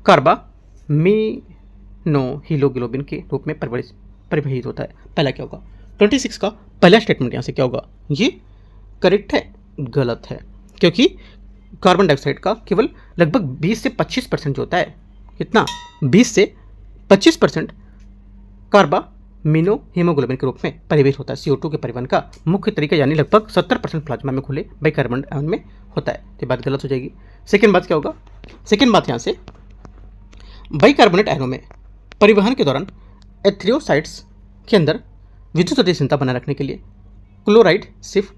S1: कार्बामिनोहिमोग्लोबिन के रूप में परिवहित होता है। पहला क्या होगा 26 का पहला स्टेटमेंट यहाँ से क्या होगा, ये करेक्ट है, गलत है, क्योंकि कार्बन डाइऑक्साइड का केवल लगभग 20 से 25% जो होता है, कितना 20 से 25% कार्बामिनोहिमोग्लोबिन के रूप में परिवहित होता है। CO2 के परिवहन का मुख्य तरीका यानी लगभग 70% प्लाज्मा में खुले बाइकार्बोनेट आयन में होता है। तो बात गलत हो जाएगी। सेकेंड बात क्या होगा, सेकेंड बात यहाँ से बाइकार्बोनेट आयनों में परिवहन के दौरान एथेरोसाइट्स के अंदर विद्युत गतिशीलता बनाए रखने के लिए क्लोराइड शिफ्ट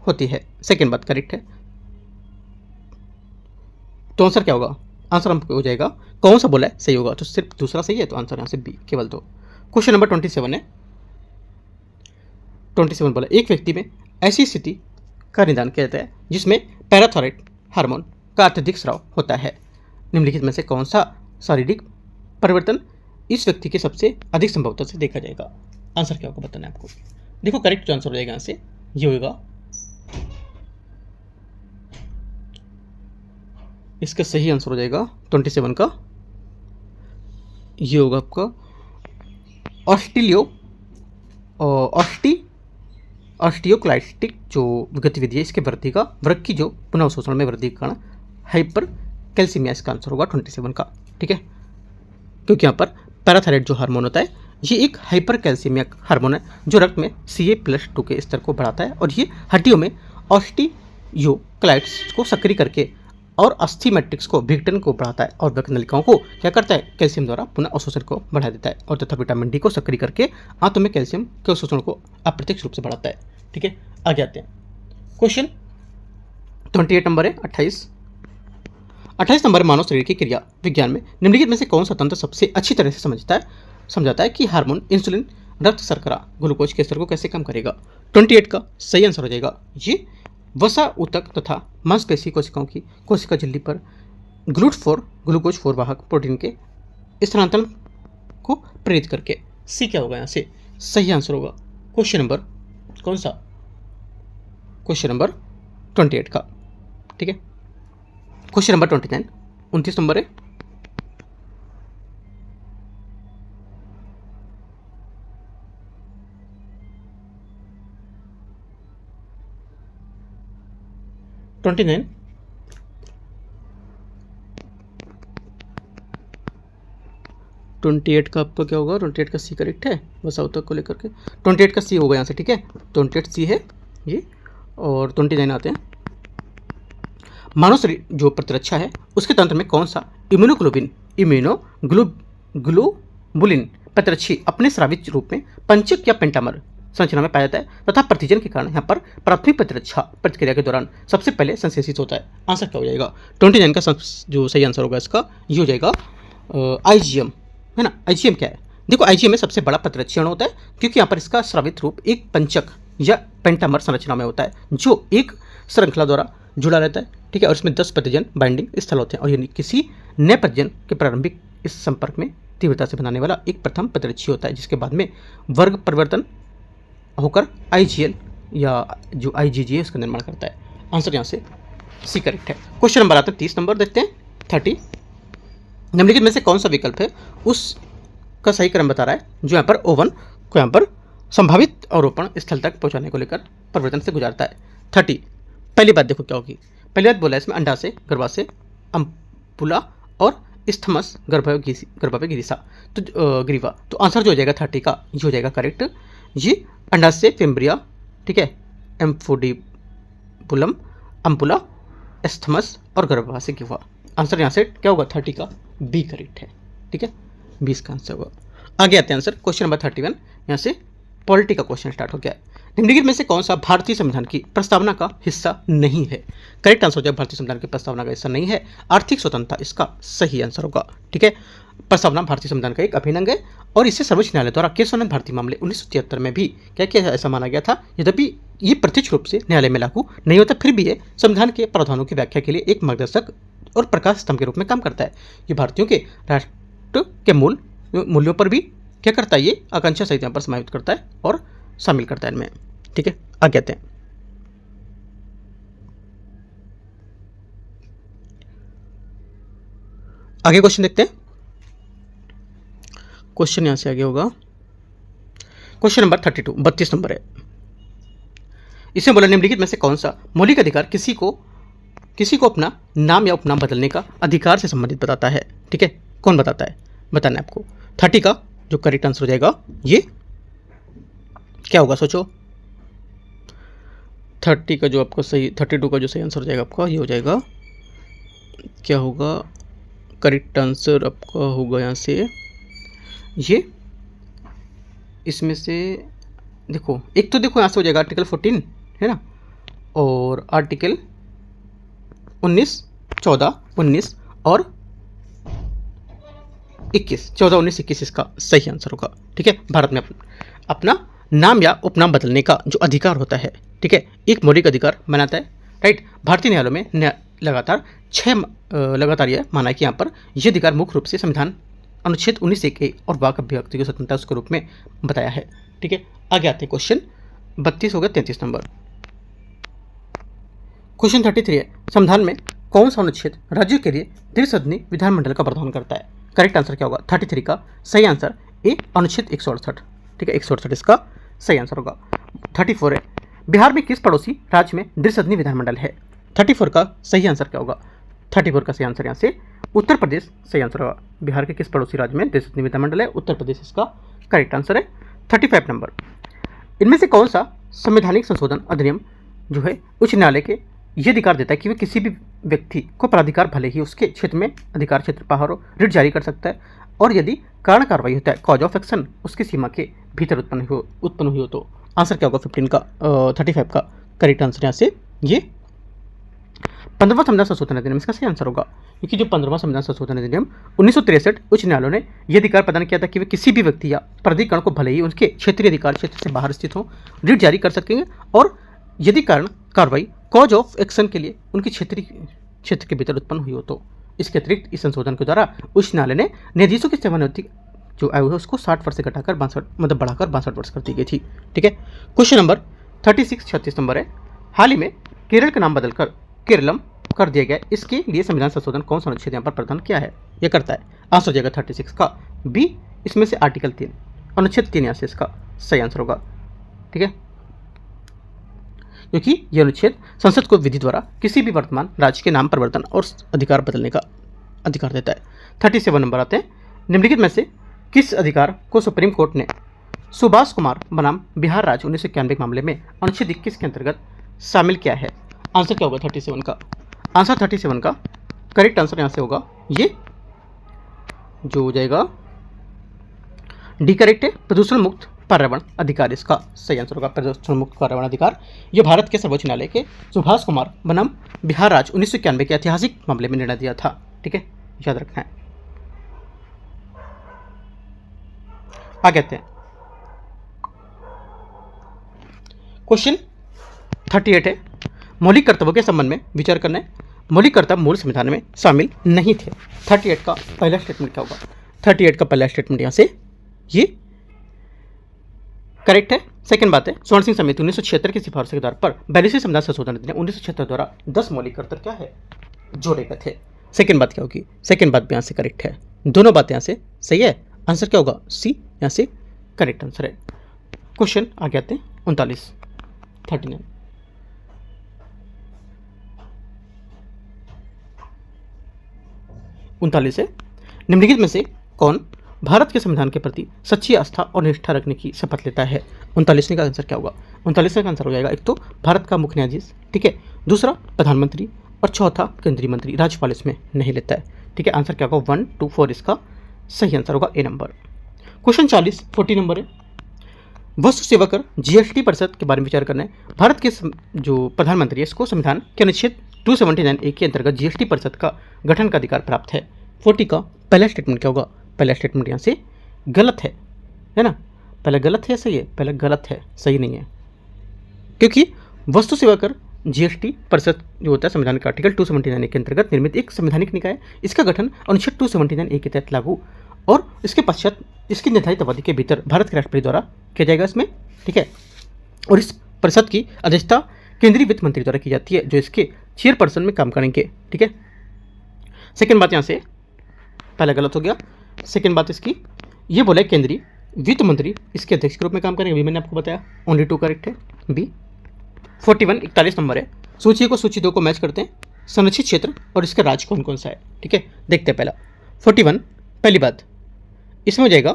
S1: होती है। सेकेंड बात करेक्ट है। तो आंसर क्या होगा, आंसर हमको हो जाएगा कौन सा बोला है सही होगा, तो सिर्फ दूसरा सही है, तो आंसर यहाँ से बी केवल 2। क्वेश्चन नंबर 27 है। 27 बोला एक व्यक्ति में ऐसी स्थिति का निदान किया जाता है जिसमें पैराथायरॉइड हार्मोन का अत्यधिक स्राव होता है। निम्नलिखित में से कौन सा शारीरिक परिवर्तन इस व्यक्ति के सबसे अधिक संभवतः से देखा जाएगा? आंसर क्या होगा बताना है आपको। देखो करेक्ट जो आंसर हो जाएगा यहाँ से ये होगा, इसका सही आंसर हो जाएगा 27 का ये होगा आपका ऑस्टियोक्लाइस्टिक जो गतिविधि है इसके वृद्धि का वृक्क की जो पुनः शोषण में वृद्धि के कारण हाइपर कैल्सीमिया इसका आंसर होगा 27 का। ठीक है, क्योंकि यहाँ पर पैराथायरॉइड जो हार्मोन होता है ये एक हाइपर कैल्सीमिया हार्मोन है जो रक्त में Ca+2 के स्तर को बढ़ाता है और ये हड्डियों में ऑस्टियोक्लाइट्स को सक्रिय करके और अस्थि मैट्रिक्स को विघटन को बढ़ाता है और रक्त नलिकाओं को क्या करता है कैल्शियम द्वारा पुनः अवशोषण को बढ़ा देता है और तथा विटामिन डी को सक्रिय करके आंतों में कैल्शियम के अवशोषण को अप्रत्यक्ष रूप से बढ़ाता है। ठीक है, आगे आते हैं क्वेश्चन 28 नंबर है 28 नंबर मानव शरीर की क्रिया विज्ञान में निम्नलिखित में से कौन सा तंत्र सबसे अच्छी तरह से समझाता है कि हार्मोन इंसुलिन रक्त शर्करा ग्लूकोज के स्तर को कैसे कम करेगा? 28 का सही आंसर हो जाएगा ये वसा ऊतक तथा मांसपेशी कोशिकाओं की कोशिका झिल्ली पर ग्लूकोज 4 वाहक प्रोटीन के स्थानांतरण को प्रेरित करके। सी क्या होगा यहाँ से सही आंसर होगा क्वेश्चन नंबर कौन सा, क्वेश्चन नंबर 28 का। ठीक है, क्वेश्चन नंबर 29 29 नंबर है। ट्वेंटी एट का आपका क्या होगा 28 का सी करेक्ट है वसा ऊतक को लेकर के 28 का सी होगा यहाँ से। ठीक है, 28 सी है ये और 29 आते हैं। मानव शरीर जो प्रतिरक्षा है उसके तंत्र में कौन सा इम्यूनोग्लोबुलिन प्रतिरक्षी अपने स्रावित रूप में पंचक या पेंटामर संरचना में पाया जाता है तथा प्रतिजन के कारण यहाँ पर प्राथमिक प्रतिरक्षा प्रतिक्रिया के दौरान सबसे पहले संश्लेषित होता है। आंसर क्या हो जाएगा? 29 का जो सही आंसर होगा इसका ये हो जाएगा आईजीएम, है ना। आईजीएम क्या है? देखो आईजीएम में सबसे बड़ा प्रतिरक्षी अणु होता है क्योंकि यहाँ पर इसका स्रावित रूप एक पंचक या पेंटामर संरचना में होता है जो एक श्रृंखला द्वारा जुड़ा रहता है, ठीक है। और इसमें 10 प्रतिजन बाइंडिंग स्थल होते हैं और ये किसी नए प्रतिजन के प्रारंभिक इस संपर्क में तीव्रता से बनाने वाला एक प्रथम प्रतिरक्षी होता है जिसके बाद में वर्ग परिवर्तन होकर आईजीएल या जो आईजीजी है उसका निर्माण करता है। आंसर यहाँ से सी करेक्ट है। क्वेश्चन नंबर आता है 30 नंबर, देखते हैं 30। निम्नलिखित में से कौन सा विकल्प है उसका सही क्रम बता रहा है जो यहाँ पर ओवन को यहाँ पर संभावित अवरोपण स्थल तक पहुँचाने को लेकर परिवर्तन से गुजारता है। 30 पहली बात देखो क्या होगी। पहली बात बोला है इसमें अंडाशय, गर्भाशय, अम्पुला और स्थमस गर्भाशय गिरिसा तो ग्रीवा। तो आंसर जो हो जाएगा 30 का ये हो जाएगा करेक्ट। ये अंडाशय, फिम्ब्रिया, ठीक है, एम्फोडिबुलम, अम्पुला, स्थमस और गर्भाशय गिरिवा। आंसर यहाँ से क्या होगा? 30 का बी करेक्ट है, ठीक है, 20 का आंसर होगा। आगे आते हैं आंसर क्वेश्चन नंबर 31। यहाँ से पॉलिटी का क्वेश्चन स्टार्ट हो गया है। निम्नलिखित में से कौन सा भारतीय संविधान की प्रस्तावना का हिस्सा नहीं है? करेक्ट आंसर हो जाएगा भारतीय संविधान की प्रस्तावना का हिस्सा नहीं है, आर्थिक स्वतंत्रता इसका सही आंसर होगा, ठीक है। प्रस्तावना भारतीय संविधान का एक अभिन्न अंग है और इसे सर्वोच्च न्यायालय द्वारा केशवानंद भारती मामले 1973 में भी क्या किया ऐसा माना गया था। यद्यपि ये प्रत्यक्ष रूप से न्यायालय में लागू नहीं होता फिर भी ये संविधान के प्रावधानों की व्याख्या के लिए एक मार्गदर्शक और प्रकाश स्तंभ के रूप में काम करता है। ये भारतीयों के राष्ट्र के मूल्यों पर भी क्या करता है, ये आकांक्षा सहित यहाँ पर समाहित करता है और शामिल करता है इनमें, ठीक है। आगे आते हैं आगे क्वेश्चन देखते हैं। क्वेश्चन यहां से आगे होगा क्वेश्चन नंबर 32, 32 नंबर है। इसमें बोला निम्नलिखित में से कौन सा मौलिक अधिकार किसी को अपना नाम या उपनाम बदलने का अधिकार से संबंधित बताता है, ठीक है। कौन बताता है बताना है आपको। 30 का जो करेक्ट आंसर हो जाएगा ये क्या होगा सोचो। 30 का जो आपको सही 32 का जो सही आंसर हो जाएगा आपका ये हो जाएगा क्या होगा? करेक्ट आंसर आपका होगा यहाँ से ये इसमें से देखो एक तो देखो यहाँ से हो जाएगा आर्टिकल 14 है ना, और आर्टिकल 19, 14, 19 और 21, 14, 19, 21 इसका सही आंसर होगा, ठीक है। भारत में अपना नाम या उपनाम बदलने का जो अधिकार होता है, ठीक है, एक मौलिक अधिकार बनाता है, राइट। भारतीय न्यायालयों में लगातार यह माना है कि यहाँ पर यह अधिकार मुख्य रूप से संविधान अनुच्छेद 19(1) और वाक अभिव्यक्ति की स्वतंत्रता उसके रूप में बताया है, ठीक है। आगे आते हैं क्वेश्चन 32 हो गया 33 नंबर। क्वेश्चन 33 है संविधान में कौन सा अनुच्छेद राज्य के लिए त्रिसदनी विधानमंडल का प्रावधान करता है? करेक्ट आंसर क्या होगा? 33 का सही आंसर ए अनुच्छेद 168, ठीक है, 168 इसका सही आंसर होगा। 34 है बिहार में किस पड़ोसी राज्य में त्रिसदनी विधानमंडल है? 34 का सही आंसर क्या होगा? 34 का सही आंसर यहाँ से उत्तर प्रदेश सही आंसर होगा। बिहार के किस पड़ोसी राज्य में त्रिसदनी विधानमंडल है? उत्तर प्रदेश इसका करेक्ट आंसर है। 35 नंबर इनमें से कौन सा संवैधानिक संशोधन अधिनियम जो है उच्च न्यायालय के ये अधिकार देता है कि वे किसी भी व्यक्ति को प्राधिकार भले ही उसके क्षेत्र में अधिकार क्षेत्र बाहर हो रिट जारी कर सकता है और यदि कारण कार्रवाई होता है कॉज ऑफ एक्शन उसकी सीमा के भीतर उत्पन्न हुई हो तो आंसर क्या होगा? 35 का करेक्ट आंसर यहाँ से ये 15वां संविधान संशोधन अधिनियम इसका सही आंसर होगा, क्योंकि जो 15वां संविधान संशोधन अधिनियम 1963 उच्च न्यायालय ने यह अधिकार प्रदान किया था कि वे किसी भी व्यक्ति या प्राधिकरण को भले ही उनके क्षेत्रीय अधिकार क्षेत्र से बाहर स्थित हो रिट जारी कर सकेंगे और यदि कारण कार्रवाई कॉज ऑफ एक्शन के लिए उनके क्षेत्र के भीतर उत्पन्न हुई हो तो। इसके अतिरिक्त इस संशोधन के द्वारा उच्च न्यायालय ने न्यायाधीशों की सेवानिवृत्ति जो आयु है उसको 60 वर्ष से घटाकर 62 बढ़ाकर 62 वर्ष कर दी गई थी, ठीक है। क्वेश्चन नंबर 36 नंबर है हाल ही में केरल का नाम बदलकर केरलम कर दिया गया, इसके लिए संविधान संशोधन कौन सा अनुच्छेद यहाँ पर प्रदान किया है? यह करता है आंसर हो जाएगा 36 का बी, इसमें से आर्टिकल 3 अनुच्छेद 3 यहाँ से इसका सही आंसर होगा, ठीक है, क्योंकि यह अनुच्छेद संसद को विधि द्वारा किसी भी वर्तमान राज्य के नाम परिवर्तन और अधिकार बदलने का अधिकार देता है। 37 नंबर आते हैं निम्नलिखित में से किस अधिकार को सुप्रीम कोर्ट ने सुभाष कुमार बनाम बिहार राज्य 1991 मामले में अनुच्छेद 21 के अंतर्गत शामिल किया है? आंसर क्या होगा? 37 का आंसर 37 का करेक्ट आंसर यहाँ से होगा ये जो हो जाएगा डी करेक्ट है, प्रदूषण मुक्त पर्यावरण अधिकार इसका सही आंसर होगा। प्रदूषण मुक्त पर्यावरण अधिकार ये भारत के सर्वोच्च न्यायालय के सुभाष कुमार बनाम बिहार राज्य 1991 के ऐतिहासिक मामले में निर्णय दिया था। ठीक है, याद रखना है। आगे आते हैं, क्वेश्चन 38 है, मौलिक कर्तव्यों के संबंध में विचार करना है। मौलिक कर्तव्य मूल संविधान में शामिल नहीं थे। 38 का पहला स्टेटमेंट क्या होगा? 38 का पहला स्टेटमेंट यहाँ से ये करेक्ट है। सेकंड बात है, स्वर्ण सिंह समिति 1976 की सिफारिश के आधार पर 42वें संविधान संशोधन अधिनियम 1976 द्वारा 10 मौलिक कर्तव्य क्या है जोड़े गए थे। सेकंड बात क्या होगी? सेकंड बात भी यहाँ से करेक्ट है, दोनों बातें यहाँ से सही है। आंसर क्या होगा? सी यहाँ से करेक्ट आंसर है। क्वेश्चन आगे आते हैं 39 है, निम्नलिखित में से कौन भारत के संविधान के प्रति सच्ची आस्था और निष्ठा रखने की शपथ लेता है? 39 का आंसर क्या होगा? 39 का आंसर हो जाएगा, एक तो भारत का मुख्य न्यायाधीश, ठीक है, दूसरा प्रधानमंत्री और चौथा केंद्रीय मंत्री। राज्यपाल इसमें नहीं लेता है। ठीक है, आंसर क्या होगा? 1, 2, 4 इसका सही आंसर होगा, ए नंबर। क्वेश्चन 40 नंबर है, वस्तु सेवा कर जीएसटी परिषद के बारे में विचार करना है। भारत के जो प्रधानमंत्री है इसको संविधान के अनुच्छेद 279A के अंतर्गत जीएसटी परिषद का गठन का अधिकार प्राप्त है। 40 का पहला स्टेटमेंट क्या होगा? पहला स्टेटमेंट यहाँ से गलत है ना? पहला गलत है, सही है? पहला गलत है, सही नहीं है, क्योंकि वस्तु सेवा कर जीएसटी परिषद जो होता है संविधान का आर्टिकल 279A के अंतर्गत निर्मित एक संवैधानिक निकाय, इसका गठन अनुच्छेद 279A के तहत लागू और इसके पश्चात इसकी निर्धारित अवधि के भीतर भारत के राष्ट्रपति द्वारा किया जाएगा इसमें। ठीक है, और इस परिषद की अध्यक्षता केंद्रीय वित्त मंत्री द्वारा की जाती है, जो इसके चेयरपर्सन में काम करेंगे। ठीक है, सेकेंड बात यहाँ से पहला गलत हो गया। सेकेंड बात इसकी ये बोला केंद्रीय वित्त मंत्री इसके अध्यक्ष के रूप में काम करेंगे, अभी मैंने आपको बताया, ओनली 2 करेक्ट है, बी। 41 नंबर है, सूची को सूची 2 को मैच करते हैं, संरक्षित क्षेत्र और इसका राज्य कौन कौन सा है। ठीक है, देखते हैं पहला 41, पहली बात इसमें हो जाएगा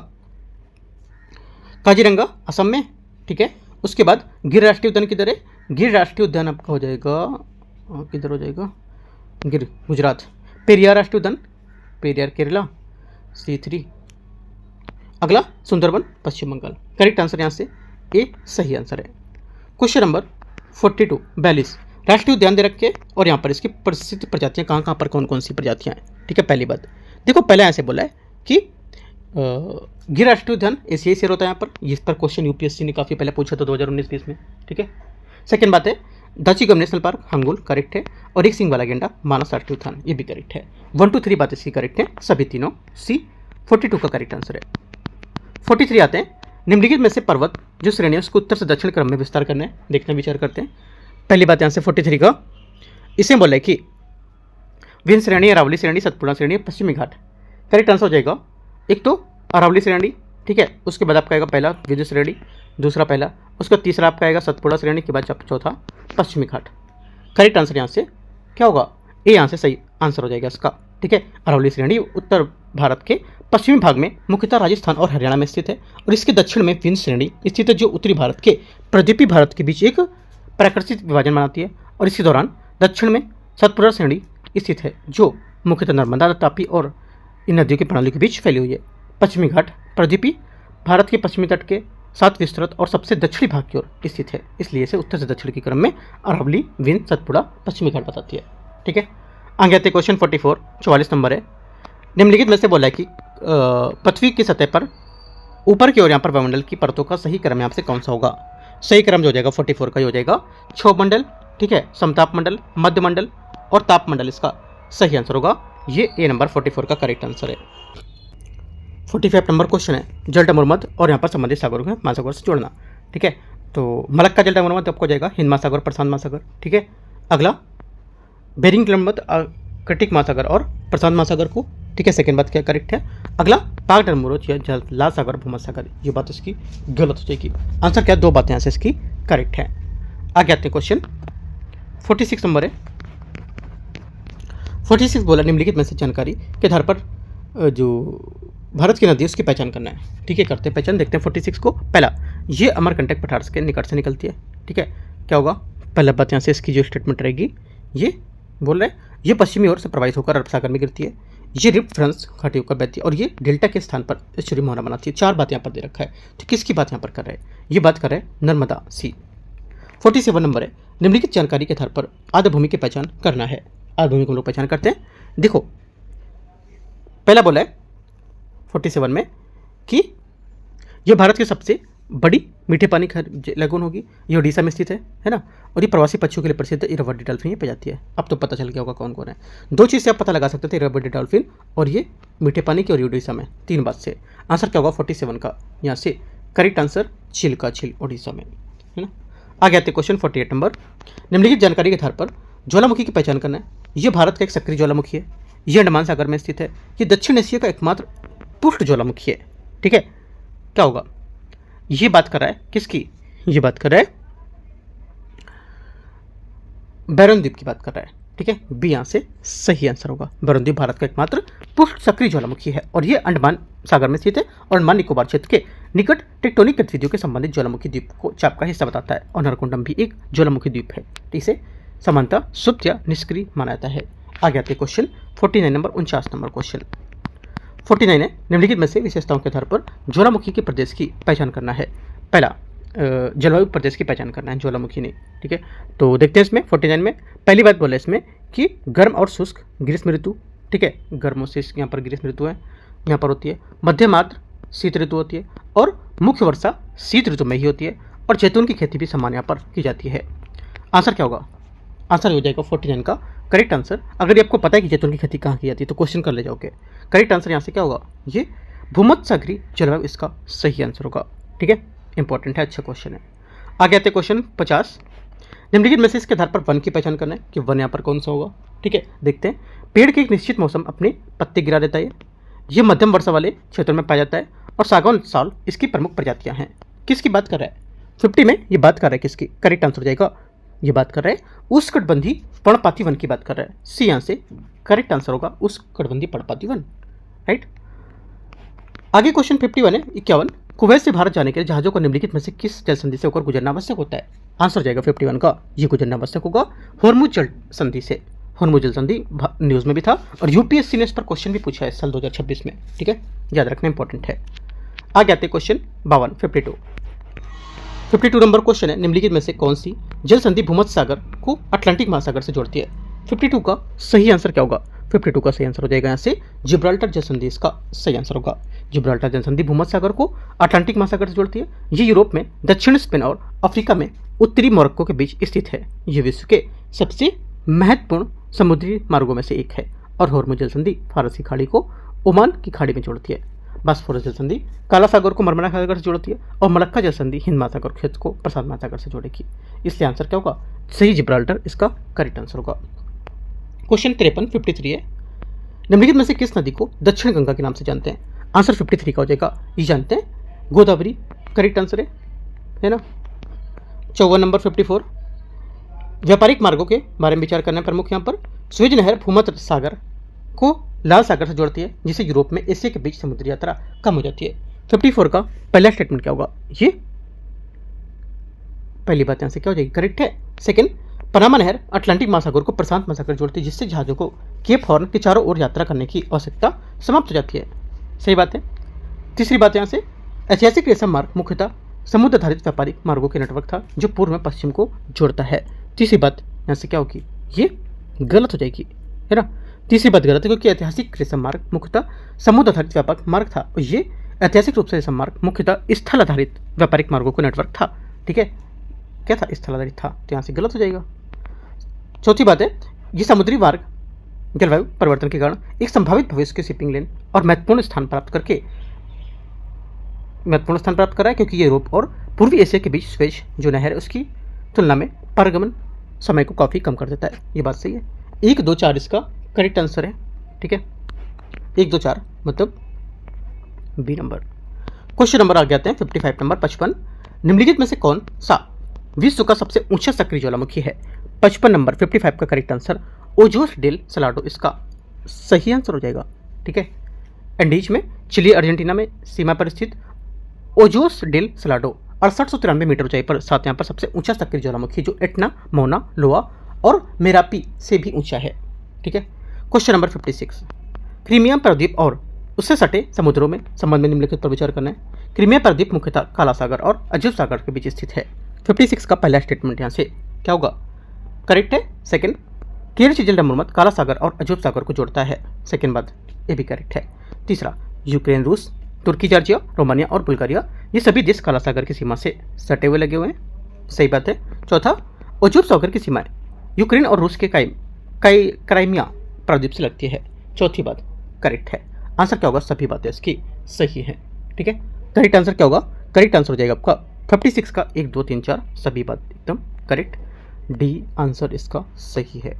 S1: काजीरंगा असम में। ठीक है, उसके बाद गिर राष्ट्रीय उद्यान किधर है? गिर राष्ट्रीय उद्यान आपका हो जाएगा किधर हो जाएगा? गिर गुजरात। पेरियार राष्ट्रीय उद्यान पेरियार केरला, C3। अगला सुंदरबन पश्चिम बंगाल। करेक्ट आंसर यहाँ से ए सही आंसर है। क्वेश्चन नंबर 42 राष्ट्रीय उद्यान दे रखे और यहाँ पर इसकी प्रसिद्ध प्रजातियाँ कहाँ पर कौन कौन सी प्रजातियाँ हैं। ठीक है, पहली बात देखो, पहले ऐसे बोला है कि गिर राष्ट्रीय उद्यान एशियाई शेर होता है यहाँ पर, इस पर क्वेश्चन यूपीएससी ने काफ़ी पहले पूछा था 2019-20 में। ठीक है, सेकंड बात है Dachigam national park hangul correct है, और एक सिंह वाला गेंडा मानस राष्ट्रीय उद्यान ये भी करेक्ट है। 1, 2, 3 बात इसकी करेक्ट है, सभी तीनों। सी 42 का करेक्ट आंसर है। 43 आते हैं, निम्नलिखित में से पर्वत जो श्रेणी है उसको उत्तर से दक्षिण क्रम में विस्तार करना है, देखना विचार करते हैं। पहली बात यहाँ से 43 का इसमें बोला है कि विंध्य श्रेणी, अरावली श्रेणी, सतपुड़ा श्रेणी, पश्चिमी घाट। करेक्ट आंसर हो जाएगा एक तो अरावली श्रेणी, ठीक है, उसके बाद आपका आएगा पहला विंध्य श्रेणी, दूसरा पहला, उसका तीसरा आपका आएगा सतपुड़ा श्रेणी, के बाद चौथा पश्चिमी घाट। करेक्ट आंसर यहाँ से क्या होगा? ए यहाँ से सही आंसर हो जाएगा इसका। ठीक है, अरावली श्रेणी उत्तर भारत के पश्चिमी भाग में मुख्यतः राजस्थान और हरियाणा में स्थित है, और इसके दक्षिण में विंध्य श्रेणी स्थित है जो उत्तरी भारत के प्रद्वीपीय भारत के बीच एक प्राकृतिक विभाजन बनाती है, और इसी दौरान दक्षिण में सतपुड़ा श्रेणी स्थित है जो मुख्यतः नर्मदा, तापी और इन नदियों की प्रणाली के बीच फैली हुई है। पश्चिमी घाट प्रद्वीपीय भारत के पश्चिमी तट के साथ विस्तृत और सबसे दक्षिणी भाग की ओर स्थित है, इसलिए इसे उत्तर से दक्षिण के क्रम में अरावली, विंध्य, सतपुड़ा, पश्चिमी घाट बताती है। ठीक है, आगे आते क्वेश्चन 44 नंबर है, निम्नलिखित में से बोला है कि पृथ्वी की सतह पर ऊपर की ओर यहाँ पर वायुमंडल की परतों का सही क्रम यहाँ से कौन सा होगा? सही क्रम जो हो जाएगा 44 का ही हो जाएगा, क्षोभ मंडल, ठीक है, समताप मंडल, मध्य मंडल और ताप मंडल इसका सही आंसर होगा। ये ए नंबर 44 का करेक्ट आंसर है। 45 नंबर क्वेश्चन है, जल मुर्मद और यहाँ पर संबंधित सागरों को महासागर से जोड़ना। ठीक है, तो मलक्का जल मुर्मद आपको जाएगा हिंद महासागर, प्रशांत महासागर। ठीक है, अगला बेरिंग मुर्मद आर्कटिक महासागर और प्रशांत महासागर को। ठीक है, सेकंड बात क्या करेक्ट है। अगला पाक डरमुरोज या जल लाल सागर, भूमध्यसागर, ये बात इसकी गलत हो जाएगी। आंसर क्या? 2 बातें यहाँ से इसकी करेक्ट है। आगे आते हैं क्वेश्चन 46 नंबर है। 46 बोला निम्नलिखित में से जानकारी के आधार पर जो भारत की नदी उसकी पहचान करना है। ठीक है, करते हैं पहचान, देखते हैं 46 को। पहला, ये अमरकंटक पठार के निकट से निकलती है। ठीक है, क्या होगा? पहला बात यहाँ से इसकी जो स्टेटमेंट रहेगी, ये बोल रहे हैं ये पश्चिमी ओर से प्रवाहित होकर अरब सागर में गिरती है। ये रिफ्ट फ्रंस घाटी होकर बहती है और ये डेल्टा के स्थान पर एस्चुरी मोहना बनाती है। 4 बात यहाँ पर दे रखा है, तो किसकी बात यहाँ पर कर रहे हैं? ये बात कर रहे हैं नर्मदा सी। 47 नंबर है, निम्नलिखित जानकारी के आधार पर आर्द्रभूमि की पहचान करना है। आर्द्रभूमि को हम लोग पहचान करते हैं। देखो पहला बोला है 47 में कि यह भारत की सबसे बड़ी मीठे पानी लगून होगी, ये ओडिशा में स्थित है ना, और ये प्रवासी पक्षियों के लिए प्रसिद्ध इरावदी डॉल्फिन ये प्रजाति है। अब तो पता चल गया होगा कौन कौन है। 2 चीज़ से आप पता लगा सकते थे, इरावदी डॉल्फिन और ये मीठे पानी की और ओडिशा में। 3 बात से आंसर क्या होगा 47 का, यहाँ से करेक्ट आंसर झील का झील ओडिशा में, है ना। आगे आते क्वेश्चन 48 नंबर, निम्नलिखित जानकारी के आधार पर ज्वालामुखी की पहचान करना है। यह भारत का एक सक्रिय ज्वालामुखी है, यह अंडमान सागर में स्थित है, ये दक्षिण एशिया का एकमात्र पुष्ट ज्वालामुखी है। ठीक है, क्या होगा? ये बात कर रहा है किसकी? ये बात कर रहा है बैरन द्वीप की बात कर रहा है। ठीक है, बी यहाँ से सही आंसर होगा। बैरन द्वीप भारत का एकमात्र पुष्ट सक्रिय ज्वालामुखी है और ये अंडमान सागर में स्थित है और अंडमान निकोबार क्षेत्र के निकट टेक्टोनिक गतिविधियों के संबंधित ज्वालामुखी द्वीप को चाप का हिस्सा बताता है। और नरकुंडम भी एक ज्वालामुखी द्वीप है, इसे सामान्यतः सुप्त या निष्क्रिय माना जाता है। आगे आते क्वेश्चन 49 नंबर 49 नंबर क्वेश्चन 49 है, निम्नलिखित में से विशेषताओं के आधार पर ज्वालामुखी के प्रदेश की पहचान करना है। पहला जलवायु प्रदेश की पहचान करना है, ज्वालामुखी ने। ठीक है, तो देखते हैं इसमें 49 में पहली बात बोले इसमें कि गर्म और शुष्क ग्रीष्म ऋतु। ठीक है, गर्म और शुष्क यहाँ पर ग्रीष्म ऋतु है, यहाँ पर होती है। मध्यम आर्द्र शीत ऋतु होती है और मुख्य वर्षा शीत ऋतु में ही होती है और जैतून की खेती भी सामान्य यहाँ पर की जाती है। आंसर क्या होगा? आंसर हो जाएगा 49 का करेक्ट आंसर। अगर ये आपको पता है कि जैतून की खेती कहाँ की जाती है तो क्वेश्चन कर ले जाओगे। करेक्ट आंसर यहाँ से क्या होगा? ये भूमध्यसागरीय जलवायु इसका सही आंसर होगा। ठीक है, इंपॉर्टेंट है, अच्छा क्वेश्चन है। आगे आते क्वेश्चन 50, निम्नलिखित में से इसके आधार पर वन की पहचान करना है कि वन यहाँ पर कौन सा होगा। ठीक है, देखते हैं। पेड़ के एक निश्चित मौसम अपने पत्ते गिरा देता है, ये मध्यम वर्षा वाले क्षेत्रों में पाया जाता है और सागौन साल इसकी प्रमुख प्रजातियां हैं। किसकी बात कर रहा है? 50 में ये बात कर रहा है किसकी? करेक्ट आंसर हो जाएगा, ये बात कर रहा है उष्णकटिबंधीय पर्णपाती वन की बात कर रहा है। सी यहाँ से करेक्ट आंसर होगा उष्णकटिबंधीय पर्णपाती वन। राइट, आगे क्वेश्चन 51 है 51, कुवैत से भारत जाने के लिए जहाजों को निम्नलिखित में से किस जल संधि से होकर गुजरना आवश्यक होता है? आंसर हो जाएगा 51 का, ये गुजरना आवश्यक होगा हॉर्मुज जल संधि से। हॉर्मुज जल संधि न्यूज़ में भी था और यूपीएससी ने इस पर क्वेश्चन भी पूछा है साल 2026 में। ठीक है, याद रखना इंपॉर्टेंट है। आगे आते क्वेश्चन 52 नंबर क्वेश्चन है, निम्नलिखित में से कौन सी जल संधि भूमध्य सागर को अटलांटिक महासागर से जोड़ती है? 52 का सही आंसर क्या होगा? 52 का सही आंसर हो जाएगा यहाँ से जिब्राल्टर जल संधि इसका सही आंसर होगा। जिब्राल्टर जल संधि भूमध्य सागर को अटलांटिक महासागर से जोड़ती है। ये यूरोप में दक्षिण स्पेन और अफ्रीका में उत्तरी मोरक्को के बीच स्थित है। ये विश्व के सबसे महत्वपूर्ण समुद्री मार्गों में से एक है और हॉर्मुज जल संधि फारसी खाड़ी को ओमान की खाड़ी में जोड़ती है। बॉस्फोरस जल संधि काला सागर को मरमरा सागर से जोड़ती है और मलक्का जल संधि हिंद महासागर क्षेत्र को प्रशांत महासागर से जोड़ेगी। इसलिए आंसर क्या होगा? सही जिब्राल्टर इसका करेक्ट आंसर होगा। क्वेश्चन 53 है, निम्नलिखित में से किस नदी को दक्षिण गंगा के नाम से जानते हैं? आंसर 53 का हो जाएगा, ये जानते हैं गोदावरी करेक्ट आंसर है ना। 54 नंबर 54, व्यापारिक मार्गों के बारे में विचार करना है प्रमुख यहाँ पर। स्वेज नहर भूमध्य सागर को लाल सागर से जोड़ती है जिससे यूरोप में एशिया के बीच समुद्री यात्रा कम हो जाती है। 54 का पहला स्टेटमेंट क्या होगा? ये पहली बात यहाँ से क्या हो जाएगी? करेक्ट है। सेकंड, पनामा नहर अटलांटिक महासागर को प्रशांत महासागर जोड़ती है जिससे जहाजों को केप हॉर्न के चारों ओर यात्रा करने की आवश्यकता समाप्त हो जाती है। सही बात है। तीसरी बात यहाँ से, ऐतिहासिक रेशम मार्ग मुख्यतः समुद्र आधारित व्यापारिक मार्गों के नेटवर्क था जो पूर्व में पश्चिम को जोड़ता है। तीसरी बात यहाँ से क्या होगी? ये गलत हो जाएगी, है ना। तीसरी बात गलत है क्योंकि ऐतिहासिक रेशम मार्ग मुख्यतः समुद्र आधारित व्यापक मार्ग था और ये ऐतिहासिक रूप से रेशम मार्ग मुख्यतः स्थल आधारित व्यापारिक मार्गों का नेटवर्क था। ठीक है, क्या था? स्थल आधारित था, तो यहाँ से गलत हो जाएगा। चौथी बात है, ये समुद्री मार्ग जलवायु परिवर्तन के कारण एक संभावित भविष्य के शिपिंग लेन और महत्वपूर्ण स्थान प्राप्त कर रहा है क्योंकि ये यूरोप और पूर्वी एशिया के बीच स्वेज जो नहर है उसकी तुलना में पारगमन समय को काफ़ी कम कर देता है। ये बात सही है। 1, 2, 4 इसका करेक्ट आंसर है। ठीक है, 1, 2, 4 मतलब बी नंबर। क्वेश्चन नंबर आगे आते हैं 55 नंबर 55, निम्नलिखित में से कौन सा विश्व का सबसे ऊंचा सक्रिय ज्वालामुखी है? 55 नंबर 55 का correct answer Ojos del Salado इसका सही आंसर हो जाएगा। ठीक है, एंडीज में चिली अर्जेंटीना में सीमा पर स्थित ओजोस डेल सलाडो 6893 मीटर ऊंचाई पर साथ यहाँ पर सबसे ऊंचा सक्रिय ज्वालामुखी जो एटना, मौना लोआ और मेरापी से भी ऊंचा है। ठीक है, क्वेश्चन नंबर 56, क्रीमिया प्रायद्वीप और उससे सटे समुद्रों में संबंध में निम्नलिखित पर विचार करना है। क्रीमिया प्रायद्वीप मुख्यतः काला सागर और अजूब सागर के बीच स्थित है। 56 का पहला स्टेटमेंट यहाँ से क्या होगा, करेक्ट है। सेकंड, केरच जल मुर्मत काला सागर और अजूब सागर को जोड़ता है। सेकंड बात ये भी करेक्ट है। तीसरा, यूक्रेन, रूस, तुर्की, जॉर्जिया, रोमानिया और बुल्गारिया ये सभी देश काला सागर की सीमा से सटे हुए लगे हुए हैं। सही बात है। चौथा, अजूब सागर की सीमाएं यूक्रेन और रूस के क्राइमिया प्रायद्वीप से लगती है। चौथी बात करेक्ट है। आंसर क्या होगा, सभी बातें इसकी सही है। ठीक है, करेक्ट आंसर क्या होगा, करेक्ट आंसर हो जाएगा आपका 56 का 1 2 3 4 सभी बात एकदम करेक्ट। डी आंसर इसका सही है।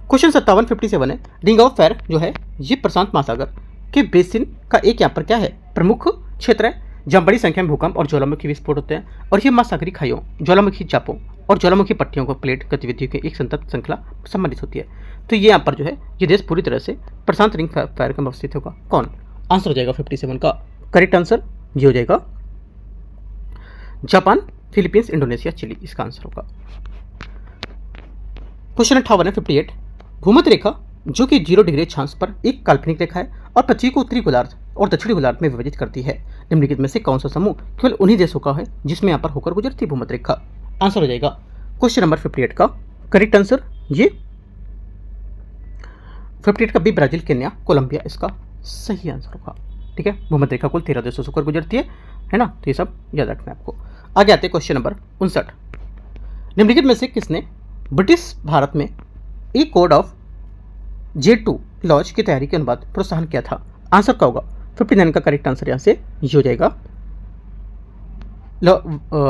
S1: क्वेश्चन 57 है, रिंग ऑफ फायर जो है ये प्रशांत महासागर के बेसिन का एक यहाँ पर क्या है, प्रमुख क्षेत्र है जहाँ बड़ी संख्या में भूकंप और ज्वालामुखी विस्फोट होते हैं और ये महासागरीय खाइयों, ज्वालामुखी चापों और ज्वालामुखी पट्टियों को प्लेट गतिविधियों की एक संतत श्रृंखला संबंधित होती है। तो ये यहाँ पर जो है ये देश पूरी तरह से प्रशांत रिंग फायर में अवस्थित होगा। कौन, आंसर हो जाएगा 57 का करेक्ट आंसर ये हो जाएगा जापान, फिलीपींस, इंडोनेशिया, चिली, इसका आंसर होगा। क्वेश्चन 58 है 58, भूमध्य रेखा जो कि 0 डिग्री अक्षांश पर एक काल्पनिक रेखा है और पृथ्वी को उत्तरी गोलार्ध और दक्षिणी गोलार्ध में विभाजित करती है। निम्नलिखित में से कौन सा समूह केवल उन्हीं देशों का है जिसमें यहाँ पर होकर गुजरती भूमध्य रेखा। आंसर हो जाएगा क्वेश्चन नंबर 58 का करेक्ट आंसर ये 58 का बी, ब्राजील, केन्या, कोलंबिया इसका सही आंसर होगा। ठीक है, भूमध्य रेखा कुल 13 देशों से होकर गुजरती है ना, तो ये सब याद रखना है आपको। आगे आते हैं क्वेश्चन नंबर 59, निम्नलिखित में से किसने ब्रिटिश भारत में ई कोड ऑफ J2 लॉज की तैयारी के अनुवाद प्रोत्साहन किया था। आंसर क्या होगा, 59 का करेक्ट आंसर यहाँ से ये हो जाएगा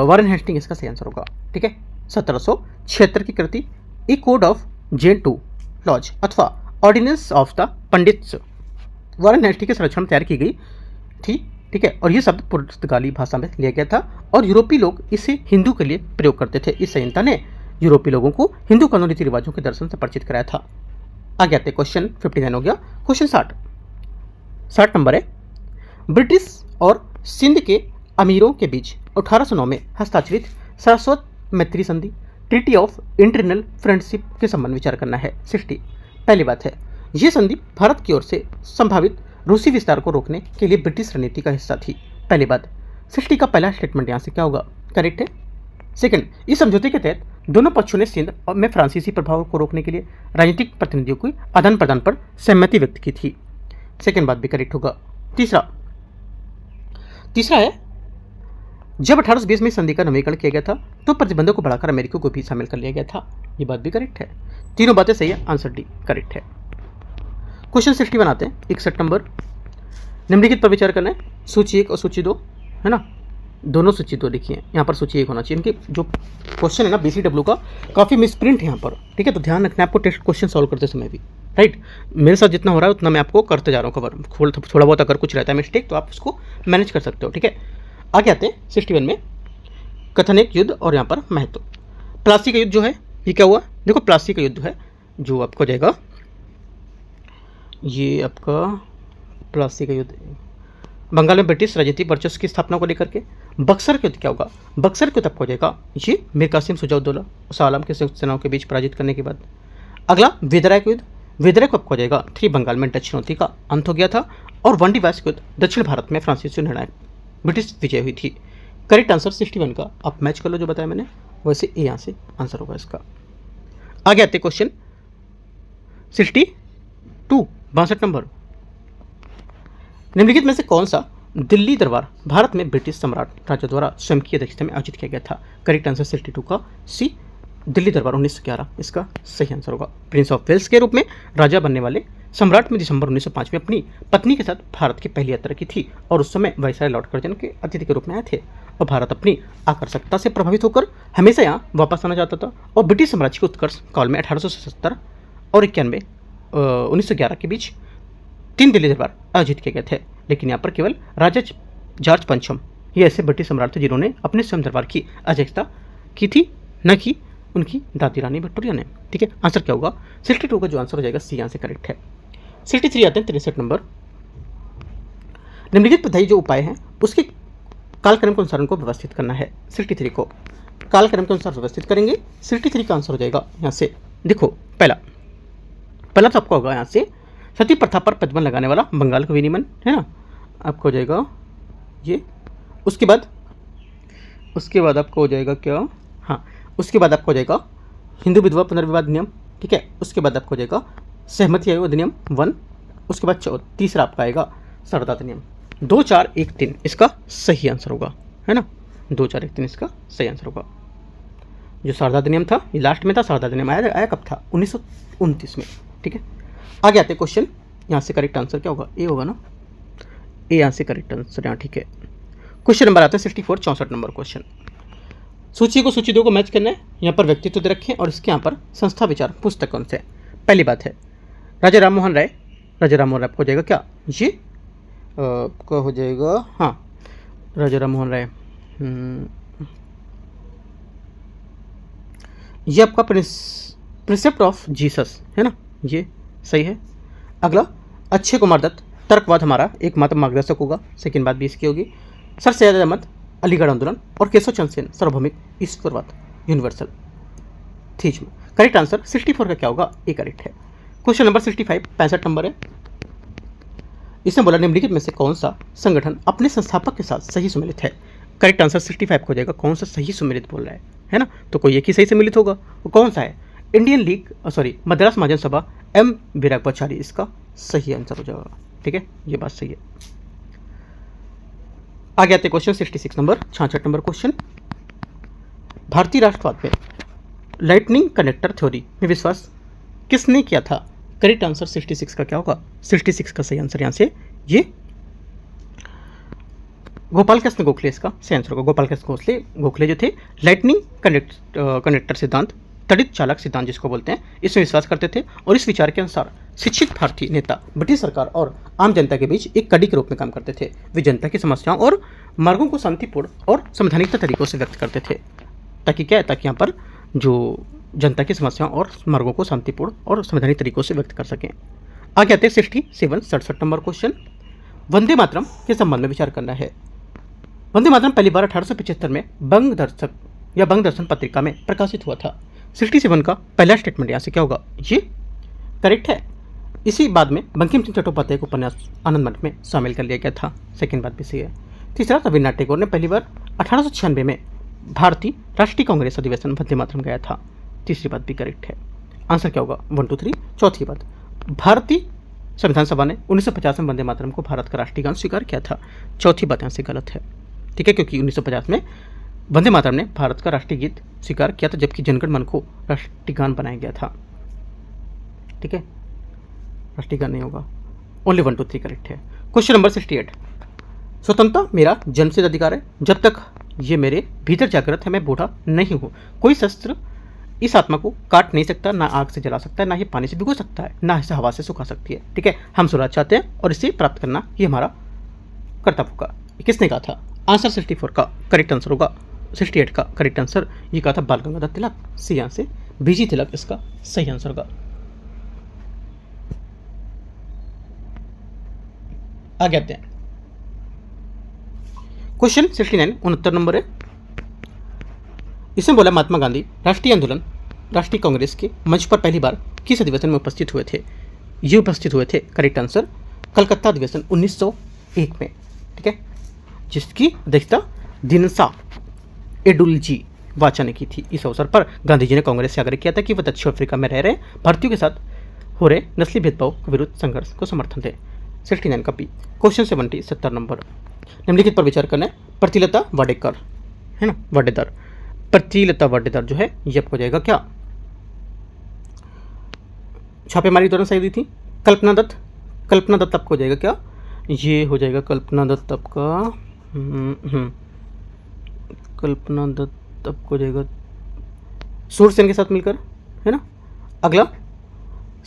S1: वारेन हेस्टिंग इसका सही आंसर होगा। ठीक है, 1776 की कृति ई कोड ऑफ J2 लॉज अथवा ordinance of the pandits Warren Hastings के संरक्षण में तैयार की गई थी। ठीक है, और ये शब्द पुर्तगाली भाषा में लिया गया था और यूरोपीय लोग इसे हिंदू के लिए प्रयोग करते थे। इस संहिता ने यूरोपीय लोगों को हिंदू कानूनी रीति रिवाजों के दर्शन से परिचित कराया था। आगे आते क्वेश्चन 59 हो गया। क्वेश्चन 60 नंबर है, ब्रिटिश और सिंध के अमीरों के बीच 1809 में हस्ताक्षरित सारस्वत मैत्री संधि ट्रीटी ऑफ इंटरनल फ्रेंडशिप के संबंध में विचार करना है। 60 पहली बात है, यह संधि भारत की ओर से संभावित रूसी विस्तार को रोकने के लिए ब्रिटिश रणनीति का हिस्सा थी। पहली बात, 60 का पहला स्टेटमेंट यहाँ से क्या होगा, करेक्ट है। सेकंड, इस समझौते के तहत दोनों पक्षों ने सिंध में फ्रांसीसी प्रभाव को रोकने के लिए राजनीतिक प्रतिनिधियों को आदान प्रदान पर सहमति व्यक्त की थी। सेकंड बात भी करेक्ट होगा। तीसरा है, जब 1820 में संधि का नवीनीकरण किया गया था तो प्रतिबंधों को बढ़ाकर अमेरिका को भी शामिल कर लिया गया था। ये बात भी करेक्ट है। तीनों बातें सही है, आंसर डी करेक्ट है। क्वेश्चन 60 बनाते हैं 61 नंबर, निम्नलिखित पर विचार करना है। सूची 1 और सूची 2 है ना, दोनों सूची 2 लिखिए, यहाँ पर सूची 1 होना चाहिए। इनके जो क्वेश्चन है ना BCW का काफ़ी मिसप्रिंट है यहाँ पर। ठीक है, तो ध्यान रखना है आपको टेस्ट क्वेश्चन सॉल्व करते समय भी, राइट। मेरे साथ जितना हो रहा है उतना मैं आपको करते जा रहा हूँ कवर। थोड़ा बहुत अगर कुछ रहता है मिस्टेक तो आप उसको मैनेज कर सकते हो। ठीक है, आगे आते हैं 61 में, कथन एक युद्ध और यहाँ पर महत्व। प्लासी का युद्ध जो है ये क्या हुआ, देखो प्लासी का युद्ध है जो आपको जाएगा, ये आपका प्लासी का युद्ध बंगाल में ब्रिटिश राजनीतिक वर्चस्व की स्थापना को लेकर के। बक्सर के युद्ध क्या होगा, बक्सर के युद्ध आपको हो जाएगा ये मीर कासिम सुजाउद्दौला शाह आलम के संयुक्त सेनाओं के बीच पराजित करने के बाद। अगला वेदराय का युद्ध, वेदराय को आपको हो जाएगा 3 बंगाल में डच चुनौती का अंत हो गया था। और वनडी वायस का युद्ध दक्षिण भारत में फ्रांसीसी निर्णायक ब्रिटिश विजय हुई थी। करेक्ट आंसर 61 का आप मैच कर लो जो बताया मैंने, वैसे ए यहाँ से आंसर होगा इसका। आगे आते क्वेश्चन 62 62 नंबर, निम्नलिखित में से कौन सा दिल्ली दरबार भारत में ब्रिटिश सम्राट राजा द्वारा स्वयं की अध्यक्षता में आयोजित किया गया था। करेक्ट आंसर 62 का सी, दिल्ली दरबार 1911 इसका सही आंसर होगा। प्रिंस ऑफ वेल्स के रूप में राजा बनने वाले सम्राट में दिसंबर 1905 में अपनी पत्नी के साथ भारत की पहली यात्रा की थी और उस समय वायसराय लॉर्ड कर्जन के अतिथि के रूप में आए थे और भारत अपनी आकर्षकता से प्रभावित होकर हमेशा यहाँ वापस आना चाहता था। और ब्रिटिश साम्राज्य के उत्कर्ष काल में 1877 और 1911 के बीच 3 दिल्ली दरबार आयोजित किए गए थे, लेकिन यहाँ पर केवल राजा जॉर्ज पंचम ये ऐसे ब्रिटिश सम्राट थे जिन्होंने अपने स्वयं दरबार की अध्यक्षता की थी, न कि उनकी दादी रानी विक्टोरिया ने। ठीक है, आंसर क्या होगा 62 का जो आंसर हो जाएगा सी यहाँ से करेक्ट है। 63 आते हैं 63 नंबर, निम्नलिखित पदाई जो उपाय हैं उसके कालक्रम के अनुसार उनको व्यवस्थित करना है। 63 को कालक्रम के अनुसार व्यवस्थित करेंगे। 63 का आंसर हो जाएगा यहाँ से, देखो पहला तो आपका होगा यहाँ से सती प्रथा पर प्रतिबंध लगाने वाला बंगाल का विनियमन, है ना, आपको हो जाएगा ये। उसके बाद आपको हो जाएगा क्या, हाँ, उसके बाद आपको हो जाएगा हिंदू विधवा पुनर्विवाह अधिनियम, ठीक है। उसके बाद आपको हो जाएगा सहमति आयोग अधिनियम 1। उसके बाद तीसरा आपका आएगा शारदा अधिनियम। 2 4 1 3 इसका सही आंसर होगा, है ना, 2 4 1 3 इसका सही आंसर होगा। जो शारदा अधिनियम था ये लास्ट में था। शारदा अधिनियम आया कब था, 1929 में, ठीक है। आगे आते क्वेश्चन, यहाँ से करेक्ट आंसर क्या होगा, ए होगा ना, ए यहाँ से करेक्ट आंसर यहाँ, ठीक है। क्वेश्चन नंबर आते हैं 64 64 नंबर क्वेश्चन। सूची को सूची 2 को मैच करना है। यहाँ पर व्यक्तित्व दे रखें और इसके यहाँ पर संस्था विचार पुस्तक कौन से है। पहली बात है राजा राम मोहन राय। राजा राम मोहन राय आपको हो जाएगा क्या, ये आपका हो जाएगा, हाँ, राजा राम मोहन राय, ये आपका प्रिंसेप्ट ऑफ जीसस, है ना, ये सही है। अगला अक्षय कुमार दत्त, तर्कवाद हमारा एकमात्र मार्गदर्शक होगा, सेकंड बात भी इसकी होगी। सर सैयद अहमद, अलीगढ़ आंदोलन। और केशव चंद्र सेन, सार्वभौमिक ईश्वरवाद, यूनिवर्सल थीज्म। करेक्ट आंसर 64 का क्या होगा, ए करेक्ट है। क्वेश्चन नंबर 65 65 नंबर है। इसने बोला निम्नलिखित में से कौन सा संगठन अपने संस्थापक के साथ सही सुमेलित है। करेक्ट आंसर 65 हो जाएगा, कौन सा सही सुमेलित बोल रहा है ना, तो कोई एक ही सही सम्मिलित होगा, वो कौन सा है, इंडियन लीग सॉरी मद्रास महाजन सभा एम वीरागपाचारी, इसका सही आंसर हो जाएगा, ठीक है, ये बात सही है। आगे आते क्वेश्चन 66 नंबर 66 नंबर क्वेश्चन। भारतीय राष्ट्रवाद में लाइटनिंग कनेक्टर थ्योरी में विश्वास किसने किया था। करेक्ट आंसर 66 का क्या होगा, 66 का सही आंसर यहाँ से ये गोपाल कृष्ण गोखले, इसका सही आंसर होगा। गोपाल कृष्ण गोखले जो थे लाइटनिंग कनेक्टर सिद्धांत, तड़ित चालक सिद्धांत जिसको बोलते हैं, इसमें विश्वास करते थे और इस विचार के अनुसार शिक्षित भारतीय नेता ब्रिटिश सरकार और आम जनता के बीच एक कड़ी के रूप में काम करते थे। वे जनता की समस्याओं और मार्गों को शांतिपूर्ण और संवैधानिक तरीकों से व्यक्त करते थे, ताकि क्या है, ताकि यहाँ पर जो जनता की समस्याओं और मार्गों को शांतिपूर्ण और संवैधानिक तरीकों से व्यक्त कर सकें। आगे आते हैं 67 नंबर क्वेश्चन। वंदे मातरम के संबंध में विचार करना है। वंदे मातरम पहली बार 1875 में बंग दर्शन पत्रिका में प्रकाशित हुआ था। 67 का पहला स्टेटमेंट यहाँ से क्या होगा, ये करेक्ट है। इसी बाद में बंकिम चंद्र चट्टोपाध्याय को उपन्यास आनंद मठ में शामिल कर लिया गया था, सेकेंड बात भी सही है। तीसरा रविन्द्रनाथ टैगोर ने पहली बार 1896 में भारतीय राष्ट्रीय कांग्रेस अधिवेशन वंदे मातरम गाया था, तीसरी बात भी करेक्ट है। आंसर क्या होगा 1 2 3। चौथी बात, भारतीय संविधान सभा ने 1950 में वंदे मातरम को भारत का राष्ट्रीय गान स्वीकार किया था, चौथी बात यहाँ से गलत है, ठीक है, क्योंकि 1950 में वंदे मातरम ने भारत का राष्ट्रीय गीत स्वीकार किया था, जबकि जनगण मन को राष्ट्रीय गान बनाया गया था, ठीक है, राष्ट्रीय गान नहीं होगा, ओनली 1 2 3 करेक्ट है। Question number 68। स्वतंत्रता मेरा जन्मसिद्ध अधिकार है, जब तक ये मेरे भीतर जागृत है मैं बूढ़ा नहीं हूँ। कोई शस्त्र इस आत्मा को काट नहीं सकता, ना आग से जला सकता है, ना ये पानी से भिगो सकता है, ना इसे हवा से सुखा सकती है, ठीक है। हम स्वराज चाहते हैं और इसे प्राप्त करना ये हमारा कर्तव्य होगा। किसने कहा था, आंसर 64 का करेक्ट आंसर होगा, 68 का करेक्ट आंसर ये कहा था बाल गंगाधर तिलक, सी यहाँ से बीजी तिलक इसका सही आंसर होगा। आगे आते हैं क्वेश्चन 69 69 नंबर है। इसमें बोला महात्मा गांधी राष्ट्रीय आंदोलन राष्ट्रीय कांग्रेस के मंच पर पहली बार किस अधिवेशन में उपस्थित हुए थे। ये उपस्थित हुए थे, करेक्ट आंसर कलकत्ता अधिवेशन 1901 में, ठीक है, जिसकी अध्यक्षता दिनसा एडुल्जी वाचा ने की थी। इस अवसर पर गांधी जी ने कांग्रेस से आग्रह किया था कि वह दक्षिण अफ्रीका में रह रहे भारतीयों के साथ हो रहे नस्ली भेदभाव के विरुद्ध संघर्ष को समर्थन दें। 69 का पी। Question 70 number. निम्नलिखित पर विचार करना है। प्रतिलता वाडेकर, है ना, वाडेदार, प्रतिलता वाडेदार जो है ये आपको जाएगा क्या, छापेमारी दौरान सही दी थी। कल्पना दत्त आपको जाएगा क्या, ये हो जाएगा कल्पना दत्त आपका कल्पना दत्त आपको जाएगा सूरसेन के साथ मिलकर, है ना। अगला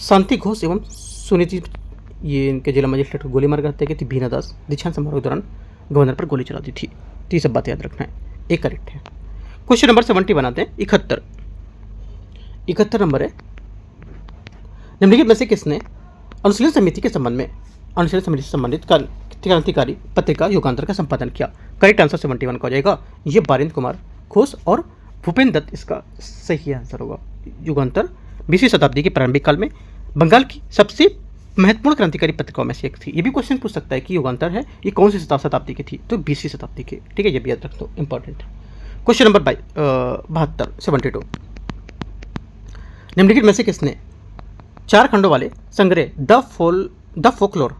S1: शांति घोष एवं सुनीति, ये इनके जिला मजिस्ट्रेट को गोली मारकर हत्या की थी। बीना दास दीक्षांत समारोह के दौरान गवर्नर पर गोली चला दी थी। तो ये सब बातें याद रखना है, एक करेक्ट है। क्वेश्चन नंबर 70 बनाते हैं। 71 नंबर है। निम्नलिखित में से किसने अनुशीलन समिति के संबंध में अनुशीलन समिति से संबंधित क्रांतिकारी पत्रिका युगांतर का संपादन किया। करेक्ट आंसर 71 का हो जाएगा, ये बारिंद्र कुमार घोष और भूपेन्द्र दत्त इसका सही आंसर होगा। युगांतर 20वीं शताब्दी के प्रारंभिक काल में बंगाल की सबसे महत्वपूर्ण क्रांतिकारी पत्रिकाओं में से एक थी। ये भी क्वेश्चन पूछ सकता है कि युगांतर है ये कौन सी शताब्दी की थी, तो 20वीं शताब्दी की। ठीक है, ये भी याद रख दो, इंपॉर्टेंट। क्वेश्चन नंबर 72 निम्नलिखित में से किसने 4 खंडों वाले संग्रह the folklore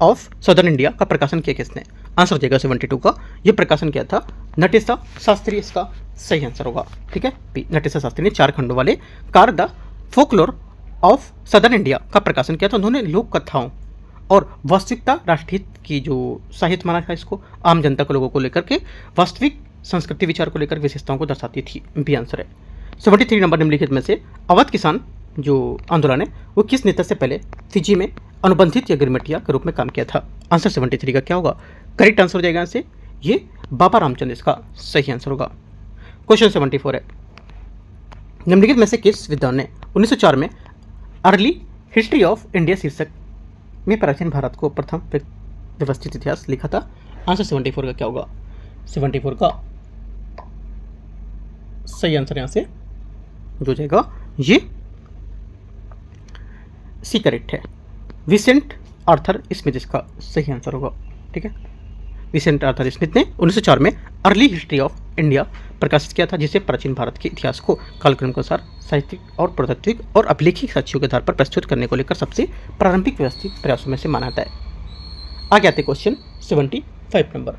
S1: of southern India का प्रकाशन किया? किसने? आंसर हो जाएगा 72 का। ये प्रकाशन किया था नटेशा शास्त्री, इसका सही आंसर होगा। ठीक है, नटेशा शास्त्री ने 4 खंडों वाले car the folklore of southern India का प्रकाशन किया था। उन्होंने लोक कथाओं और वास्तविकता राष्ट्रहित की जो साहित्य माना था इसको, आम जनता को, लोगों को लेकर के वास्तविक संस्कृति विचार को लेकर विशेषताओं को दर्शाती थी। बी आंसर है। 73 नंबर निम्नलिखित में से अवध किसान जो आंदोलन है वो किस नेता से पहले फिजी में अनुबंधित या गिरमिटिया के रूप में काम किया था? आंसर 73 का क्या होगा? करेक्ट आंसर हो जाएगा यहाँ से ये बाबा रामचंद्र, इसका सही आंसर होगा। क्वेश्चन 74 है, निम्नलिखित में से किस विद्वान ने 1904 में अर्ली हिस्ट्री ऑफ इंडिया शीर्षक में प्राचीन भारत को प्रथम व्यवस्थित इतिहास लिखा था? आंसर 74 का क्या होगा? 74 का सही आंसर यहाँ से जो जाएगा ये सी करेक्ट है, विसेंट आर्थर स्मिथ, इसका सही आंसर होगा। ठीक है, विसेंट आर्थर स्मिथ ने 1904 में अर्ली हिस्ट्री ऑफ इंडिया प्रकाशित किया था, जिसे प्राचीन भारत के इतिहास को कालक्रम के अनुसार साहित्यिक और पुरातात्विक और अभिलेखिक साक्ष्यों के आधार पर प्रस्तुत करने को लेकर सबसे प्रारंभिक व्यवस्थित प्रयासों में से माना जाता है। आगे आते क्वेश्चन 75 नंबर।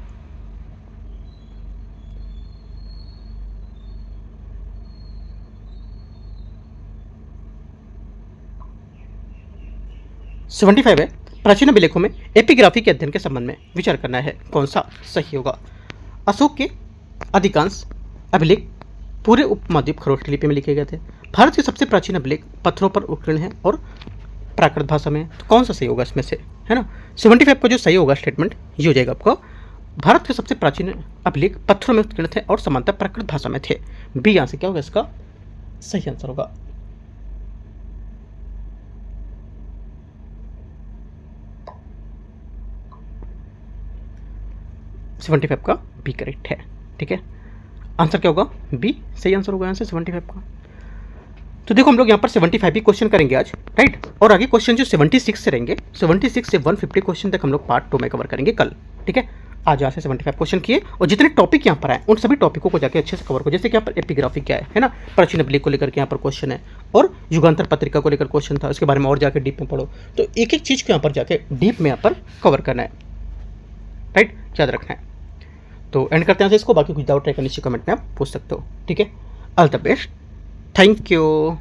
S1: सेवेंटी फाइव है, प्राचीन अभिलेखों में एपिग्राफी के अध्ययन के संबंध में विचार करना है, कौन सा सही होगा? अशोक के अधिकांश अभिलेख पूरे उपमहाद्वीप खरोष्ठ लिपि में लिखे गए थे। भारत के सबसे प्राचीन अभिलेख पत्थरों पर उत्कीर्ण हैं और प्राकृत भाषा में, तो कौन सा सही होगा इसमें से, है ना? 75 का जो सही होगा स्टेटमेंट ये हो जाएगा आपका, भारत के सबसे प्राचीन अभिलेख पत्थरों में उत्कीर्ण थे और समानतः प्राकृत भाषा में थे। बी यहाँ से क्या होगा इसका सही आंसर होगा। सेवेंटी फाइव का बी करेक्ट है। ठीक है, आंसर क्या होगा? बी सही आंसर होगा यहाँ से 75 का। तो देखो हम लोग यहाँ पर 75 भी क्वेश्चन करेंगे आज, राइट? और आगे क्वेश्चन जो 76 से रहेंगे, 76 से 150 क्वेश्चन तक हम लोग पार्ट 2 में कवर करेंगे कल। ठीक है, आज यहाँ से 75 क्वेश्चन किए और जितने टॉपिक यहाँ पर आए उन सभी टॉपिकों को जाके अच्छे से कवर करो। जैसे कि यहाँ पर एपिग्राफी क्या है ना, प्राचीन अभिलेख को लेकर के यहाँ पर क्वेश्चन है, और युगांतर पत्रिका को लेकर क्वेश्चन था, उसके बारे में और जाके डीप में पढ़ो। तो एक एक चीज़ को यहाँ पर जाके डीप में यहाँ पर कवर करना है, राइट? याद रखना है। तो एंड करते हैं इसको, बाकी कुछ डाउट है नीचे कमेंट में आप पूछ सकते हो। ठीक है, all the best, thank you.